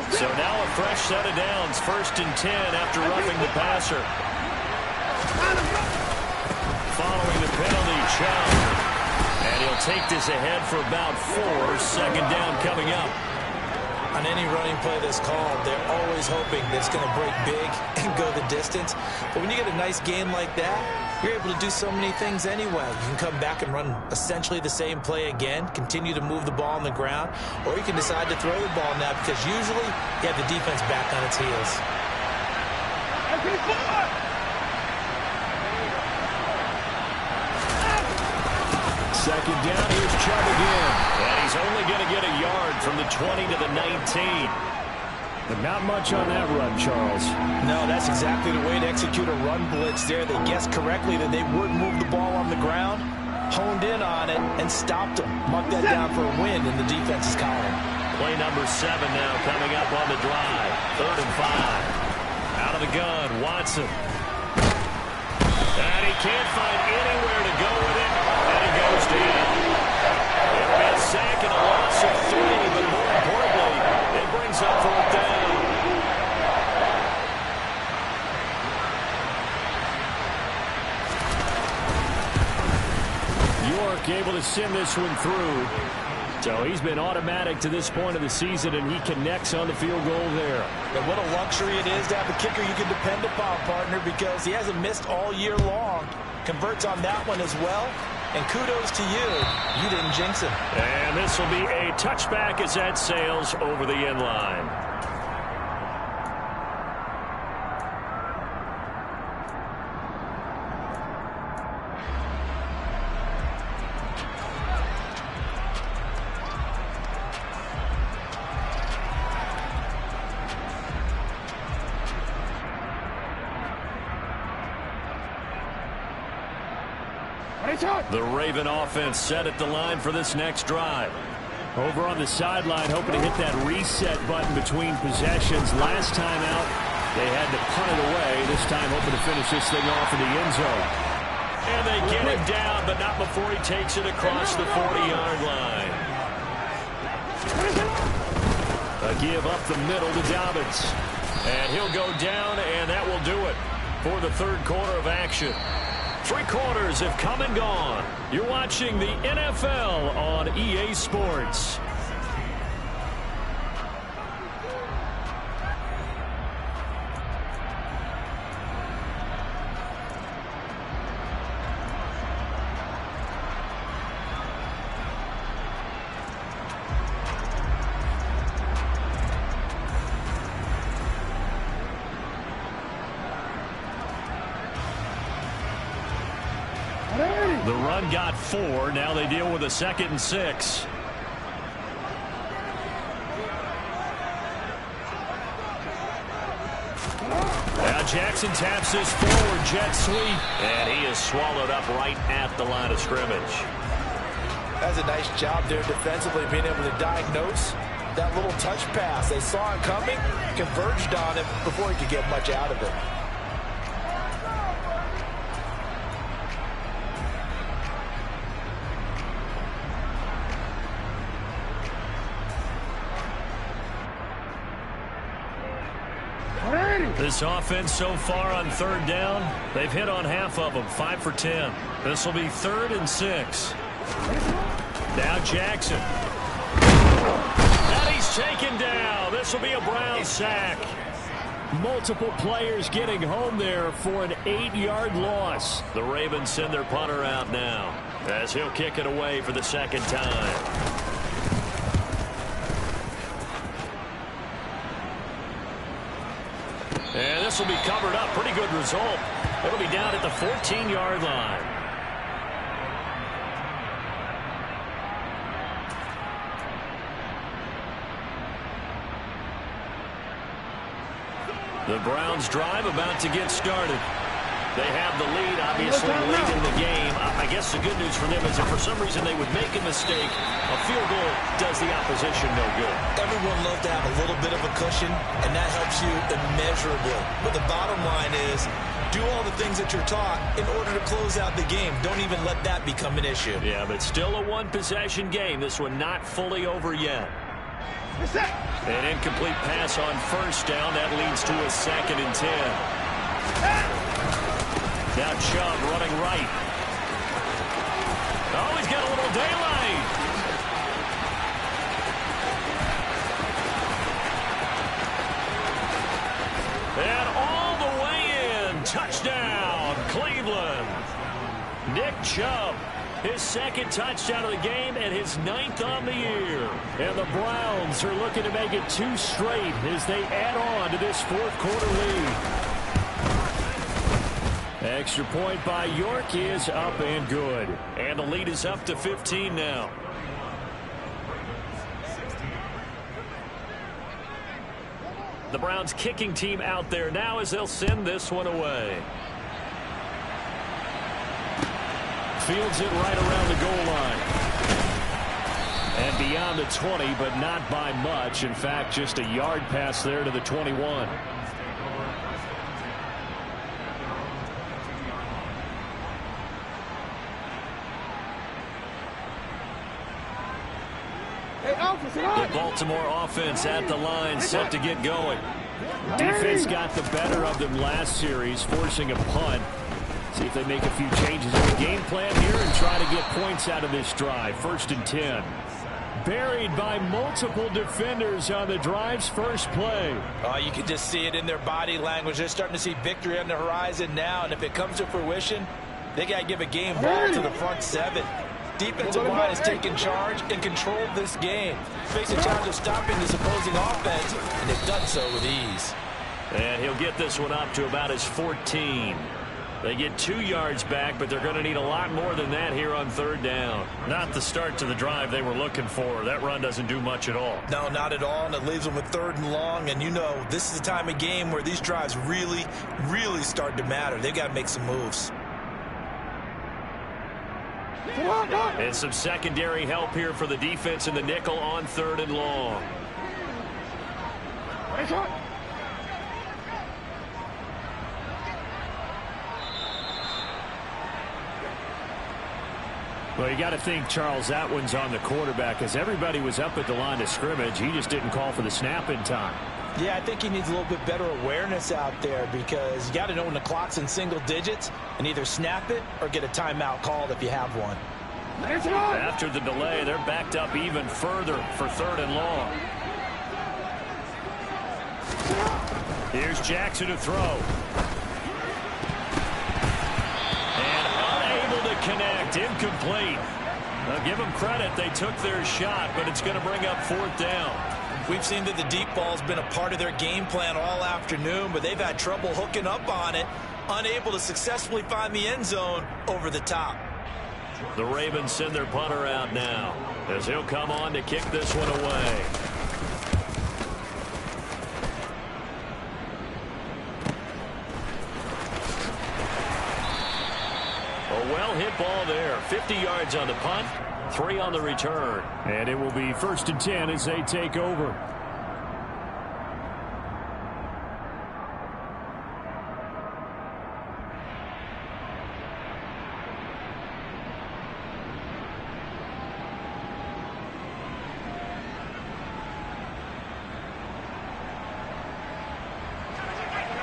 So now a fresh set of downs. 1st and 10 after roughing the passer. Following the penalty, Chubb. And he'll take this ahead for about 4. 2nd down coming up. On any running play that's called, they're always hoping that it's going to break big and go the distance. But when you get a nice game like that, you're able to do so many things anyway. You can come back and run essentially the same play again, continue to move the ball on the ground, or you can decide to throw the ball now because usually you have the defense back on its heels. Second down, here's Chubb again. And he's only going to get a yard from the 20 to the 19. But not much on that run, Charles. No, that's exactly the way to execute a run blitz there. They guessed correctly that they would move the ball on the ground, honed in on it, and stopped them. Marked that down for a win in the defense's column. Play number 7 now coming up on the drive. 3rd and 5. Out of the gun, Watson. And he can't find anywhere to go with it. And he goes down. It'll be a sack and a loss of 3, but more importantly, it brings up 4th down. York able to send this one through. So he's been automatic to this point of the season, and he connects on the field goal there. And what a luxury it is to have a kicker you can depend upon, partner, because he hasn't missed all year long. Converts on that one as well. And kudos to you. You didn't jinx him. And this will be a touchback as that sails over the end line. The Raven offense set at the line for this next drive. Over on the sideline, hoping to hit that reset button between possessions. Last time out, they had to punt it away. This time, hoping to finish this thing off in the end zone. And they get him down, but not before he takes it across the 40-yard line. A give up the middle to Dobbins. And he'll go down, and that will do it for the third quarter of action. 3 quarters have come and gone. You're watching the NFL on EA Sports. The run got 4. Now they deal with a 2nd and 6. Now Jackson taps this forward jet sweep. And he is swallowed up right at the line of scrimmage. That's a nice job there defensively, being able to diagnose that little touch pass. They saw it coming, converged on it before he could get much out of it. This offense so far on 3rd down, they've hit on half of them, 5 for 10. This will be 3rd and 6. Now Jackson. And he's taken down. This will be a Brown sack. Multiple players getting home there for an 8-yard loss. The Ravens send their punter out now as he'll kick it away for the 2nd time. And this will be covered up. Pretty good result. It'll be down at the 14-yard line. The Browns drive about to get started. They have the lead, obviously, late in the game. I guess the good news for them is if for some reason they would make a mistake, a field goal does the opposition no good. Everyone loves to have a little bit of a cushion, and that helps you immeasurably. But the bottom line is, do all the things that you're taught in order to close out the game. Don't even let that become an issue. Yeah, but still a one-possession game. This one not fully over yet. An incomplete pass on 1st down. That leads to a 2nd and 10. Now Chubb running right. Oh, he's got a little daylight. And all the way in. Touchdown, Cleveland. Nick Chubb, his 2nd touchdown of the game and his 9th on the year. And the Browns are looking to make it 2 straight as they add on to this 4th quarter lead. Extra point by York is up and good. And the lead is up to 15 now. The Browns kicking team out there now as they'll send this one away. Fields it right around the goal line. And beyond the 20, but not by much. In fact, just a yard pass there to the 21. The Baltimore offense at the line, set to get going. Defense got the better of them last series, forcing a punt. See if they make a few changes in the game plan here and try to get points out of this drive. 1st and 10. Buried by multiple defenders on the drive's first play. Oh, you can just see it in their body language. They're starting to see victory on the horizon now, and if it comes to fruition, they got to give a game ball to the front 7. Defensive line has taken charge and controlled this game. Face a challenge of stopping this opposing offense, and they've done so with ease. And he'll get this one up to about his 14. They get 2 yards back, but they're going to need a lot more than that here on 3rd down. Not the start to the drive they were looking for. That run doesn't do much at all. No, not at all, and it leaves them with 3rd and long. And you know, this is the time of game where these drives really, really start to matter. They've got to make some moves. And some secondary help here for the defense in the nickel on 3rd and long. Well, you got to think, Charles, that one's on the quarterback as everybody was up at the line of scrimmage. He just didn't call for the snap in time. Yeah, I think he needs a little bit better awareness out there because you got to know when the clock's in single digits and either snap it or get a timeout called if you have one. After the delay, they're backed up even further for 3rd and long. Here's Jackson to throw. Connect, incomplete. Now give them credit, they took their shot, but it's going to bring up 4th down. We've seen that the deep ball's been a part of their game plan all afternoon, but they've had trouble hooking up on it, unable to successfully find the end zone over the top. The Ravens send their punter out now as he'll come on to kick this one away. A well-hit ball there. 50 yards on the punt, 3 on the return. And it will be 1st and 10 as they take over.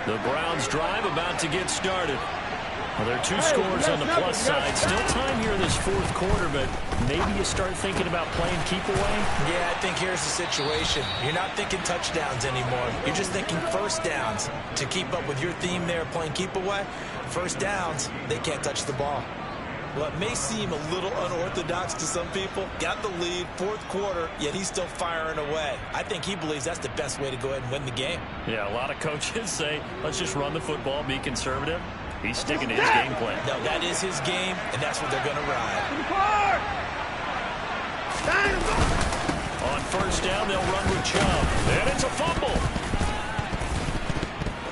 The Browns drive about to get started. Well, there are 2 scores on the plus side. Still time here in this 4th quarter, but maybe you start thinking about playing keep away? Yeah, I think here's the situation. You're not thinking touchdowns anymore. You're just thinking 1st downs. To keep up with your theme there, playing keep away, 1st downs, they can't touch the ball. Well, it may seem a little unorthodox to some people. Got the lead, 4th quarter, yet he's still firing away. I think he believes that's the best way to go ahead and win the game. Yeah, a lot of coaches say, let's just run the football, be conservative. He's sticking to his game plan. No, that is his game, and that's what they're going to ride. On 1st down, they'll run with Chubb. And it's a fumble.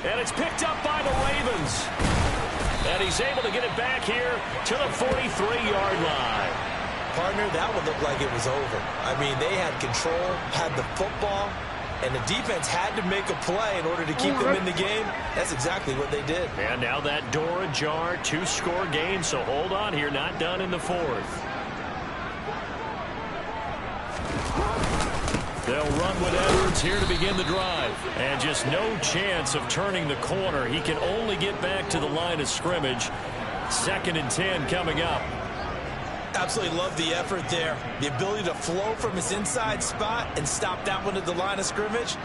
And it's picked up by the Ravens. And he's able to get it back here to the 43-yard line. Partner, that one looked like it was over. I mean, they had control, had the football, and the defense had to make a play in order to keep them in the game. That's exactly what they did. And now that door ajar, 2-score game, so hold on here, not done in the 4th. They'll run with Edwards here to begin the drive. And just no chance of turning the corner. He can only get back to the line of scrimmage. 2nd and 10 coming up. Absolutely love the effort there. The ability to flow from his inside spot and stop that one at the line of scrimmage.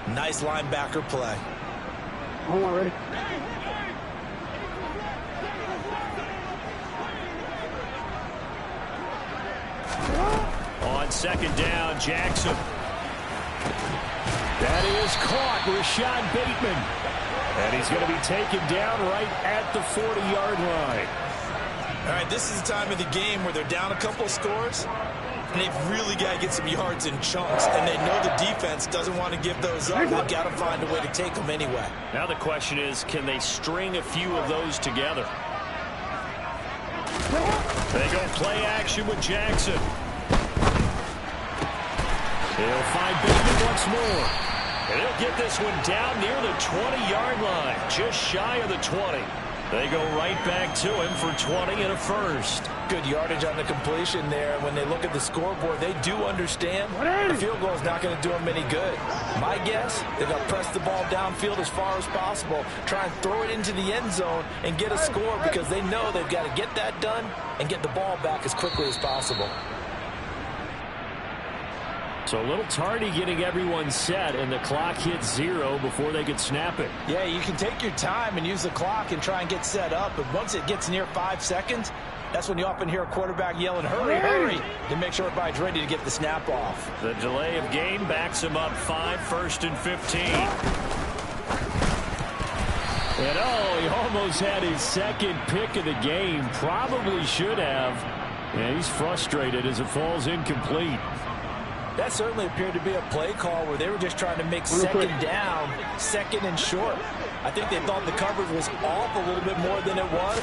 Nice linebacker play. Hold on, ready? On 2nd down, Jackson. That is caught, Rashad Bateman. And he's going to be taken down right at the 40-yard line. All right, this is the time of the game where they're down a couple scores, and they've really got to get some yards in chunks, and they know the defense doesn't want to give those up. They've got to find a way to take them anyway. Now the question is, can they string a few of those together? They go play action with Jackson. He'll find Bateman once more. And he'll get this one down near the 20-yard line, just shy of the 20. They go right back to him for 20 and a 1st. Good yardage on the completion there. When they look at the scoreboard, they do understand the field goal is not going to do them any good. My guess, they're going to press the ball downfield as far as possible, try and throw it into the end zone and get a score because they know they've got to get that done and get the ball back as quickly as possible. So a little tardy getting everyone set, and the clock hits 0 before they could snap it. Yeah, you can take your time and use the clock and try and get set up, but once it gets near 5 seconds, that's when you often hear a quarterback yelling, hurry, hurry, to make sure everybody's ready to get the snap off. The delay of game backs him up 5, 1st and 15. And he almost had his second pick of the game. Probably should have. And he's frustrated as it falls incomplete. That certainly appeared to be a play call where they were just trying to make second down, second and short. I think they thought the coverage was off a little bit more than it was.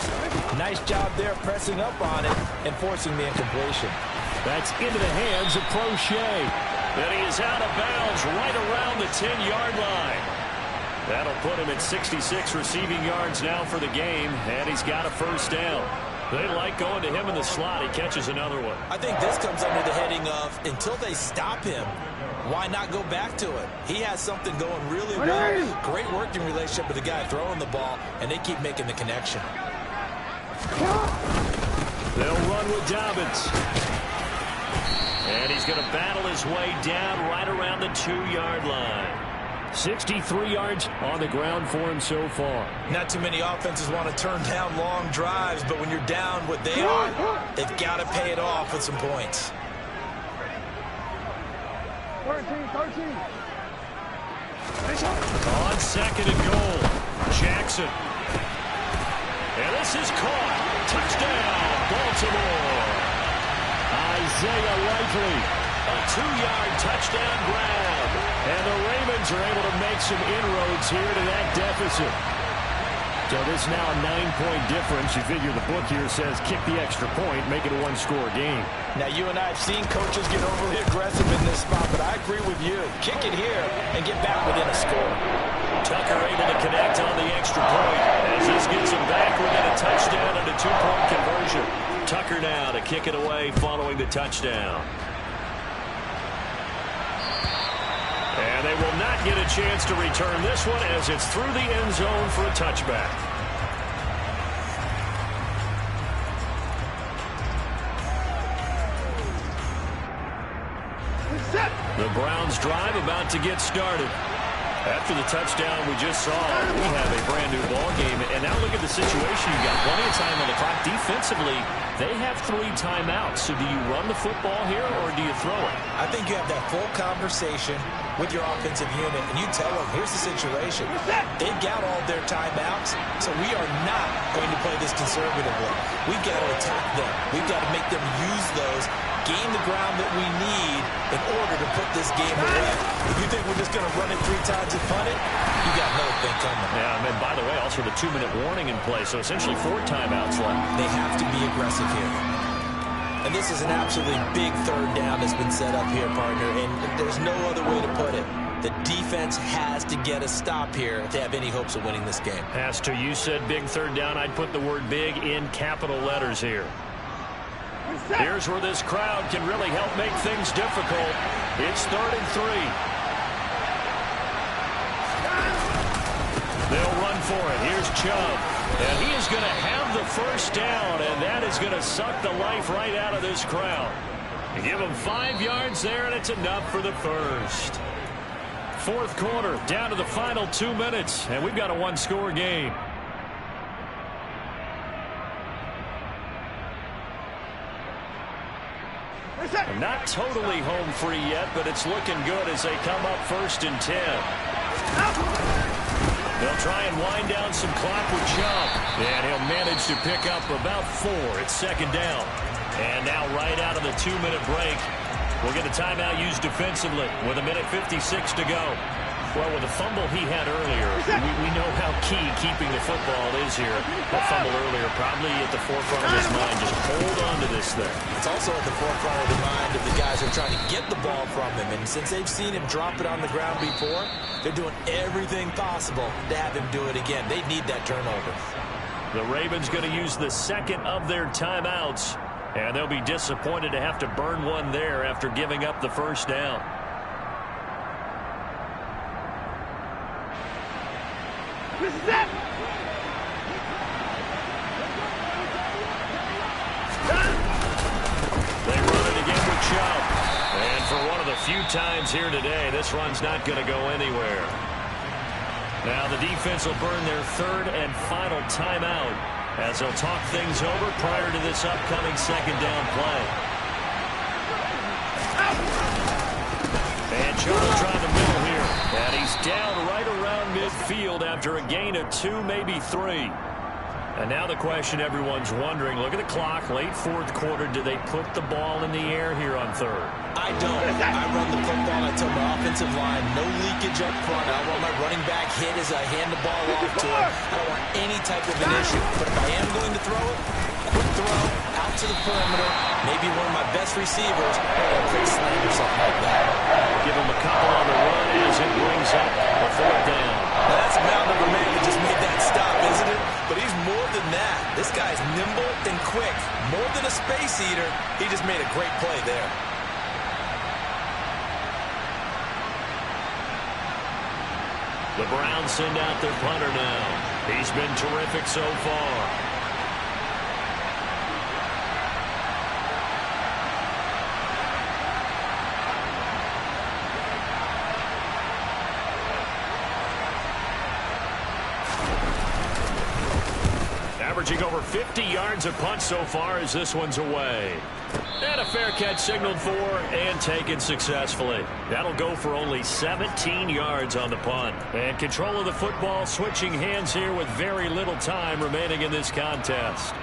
Nice job there pressing up on it and forcing the incompletion. That's into the hands of Crochet. And he is out of bounds right around the 10-yard line. That'll put him at 66 receiving yards now for the game, and he's got a first down. They like going to him in the slot. He catches another one. I think this comes under the heading of, until they stop him, why not go back to it? He has something going really well. Great working relationship with the guy throwing the ball, and they keep making the connection. They'll run with Dobbins. And he's going to battle his way down right around the 2-yard line. 63 yards on the ground for him so far. Not too many offenses want to turn down long drives, but when you're down what they are, they've got to pay it off with some points. 13. On 2nd and goal, Jackson. And this is caught. Touchdown, Baltimore. Isaiah Likely. A 2-yard touchdown grab. And the Ravens are able to make some inroads here to that deficit. So this now a 9-point difference. You figure the book here says kick the extra point, make it a 1-score game. Now, you and I have seen coaches get overly aggressive in this spot, but I agree with you. Kick it here and get back within a score. Tucker able to connect on the extra point as this gets him back within a touchdown and a 2-point conversion. Tucker now to kick it away following the touchdown. And they will not get a chance to return this one as it's through the end zone for a touchback. The Browns drive about to get started. After the touchdown we just saw, we have a brand new ball game. And now look at the situation. You've got plenty of time on the clock. Defensively, they have 3 timeouts. So do you run the football here or do you throw it? I think you have that full conversation with your offensive unit, and you tell them, here's the situation. They've got all their timeouts, so we are not going to play this conservatively. We've got to attack them. We've got to make them use those, gain the ground that we need in order to put this game away. If you think we're just going to run it 3 times and punt it, you got another thing coming. Yeah, and by the way, also the 2-minute warning in play, so essentially 4 timeouts left. They have to be aggressive here. And this is an absolutely big 3rd down that's been set up here, partner, and there's no other way to put it. The defense has to get a stop here to have any hopes of winning this game. Has to. You said big 3rd down. I'd put the word big in capital letters here. Here's where this crowd can really help make things difficult. It's 3rd and 3. They'll run for it. Here's Chubb. And he is going to have the first down, and that is going to suck the life right out of this crowd. Give him 5 yards there, and it's enough for the first. 4th quarter, down to the final 2 minutes, and we've got a 1-score game. Not totally home free yet, but it's looking good as they come up 1st and 10. They'll try and wind down some clock with Chubb. And he'll manage to pick up about 4. It's 2nd down. And now right out of the 2-minute break, we'll get a timeout used defensively with 1:56 to go. Well, with the fumble he had earlier, we know how key keeping the football is here. That fumble earlier probably at the forefront of his mind. Just hold on to this thing. It's also at the forefront of the mind of the guys who are trying to get the ball from him. And since they've seen him drop it on the ground before, they're doing everything possible to have him do it again. They need that turnover. The Ravens going to use the 2nd of their timeouts And they'll be disappointed to have to burn one there after giving up the first down. They run it again with Chubb. And for one of the few times here today, this run's not going to go anywhere. Now the defense will burn their third and final timeout as they'll talk things over prior to this upcoming second down play. And Chubb will try the middle here. And he's down right around midfield after a gain of 2, maybe 3. And now the question everyone's wondering, look at the clock, late fourth quarter, do they put the ball in the air here on third? I don't. I run the football. I tell my offensive line, no leakage up front. I want my running back hit as I hand the ball off to him. I don't want any type of an issue. But if I am going to throw it, quick throw, out to the perimeter, maybe one of my best receivers, or a quick slant or something like that. Give him a couple on the run as it brings up a fourth down. Now that's a mountain of a man that just made that stop, isn't it? But he's more than that. This guy's nimble and quick. More than a space eater. He just made a great play there. The Browns send out their punter now. He's been terrific so far. Averaging over 50 yards a punt so far as this one's away. And a fair catch signaled for and taken successfully. That'll go for only 17 yards on the punt. And control of the football switching hands here with very little time remaining in this contest.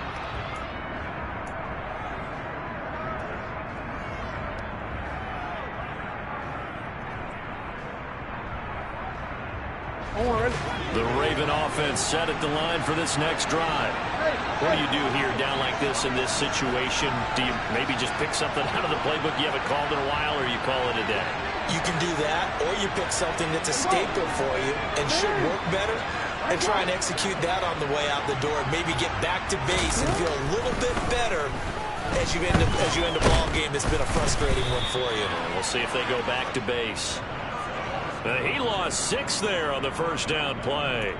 The Raven offense set at the line for this next drive. What do you do here down like this in this situation? Do you maybe just pick something out of the playbook you haven't called in a while, or you call it a day? You can do that, or you pick something that's a staple for you and should work better and try and execute that on the way out the door. Maybe get back to base and feel a little bit better as you end a ball game that's been a frustrating one for you. We'll see if they go back to base. He lost 6 there on the first down play.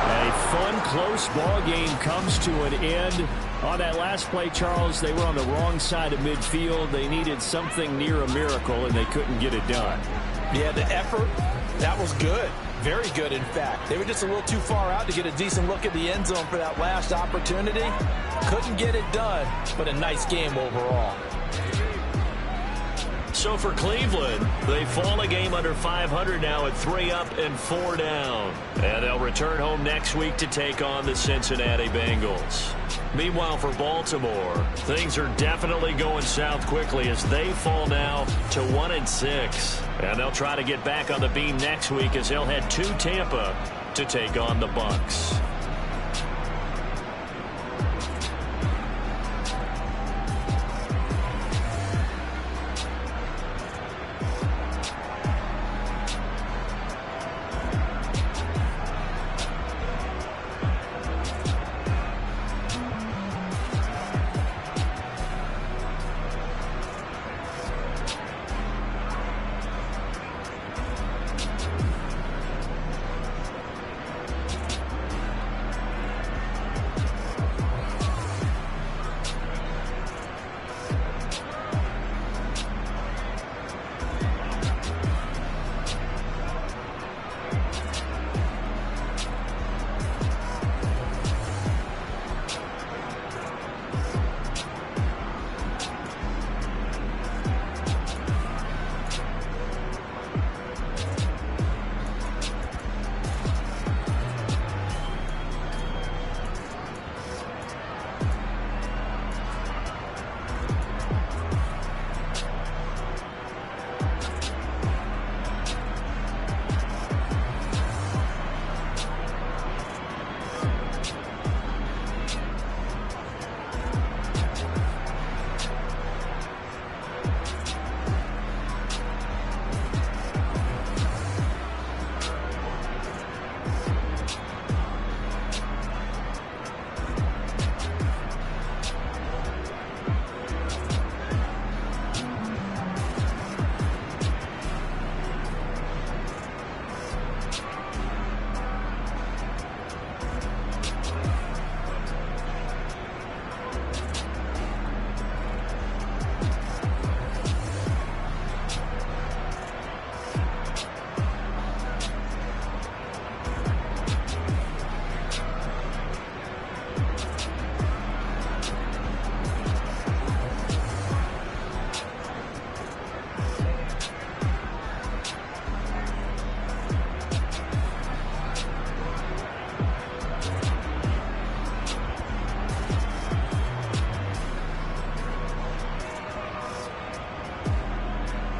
A fun, close ball game comes to an end. On that last play, Charles, they were on the wrong side of midfield. They needed something near a miracle, and they couldn't get it done. Yeah, the effort, that was good. Very good, in fact. They were just a little too far out to get a decent look at the end zone for that last opportunity. Couldn't get it done, but a nice game overall. So for Cleveland, they fall a game under 500 now at 3 up and 4 down. And they'll return home next week to take on the Cincinnati Bengals. Meanwhile, for Baltimore, things are definitely going south quickly as they fall now to 1-6. And they'll try to get back on the beam next week as they'll head to Tampa to take on the Bucs.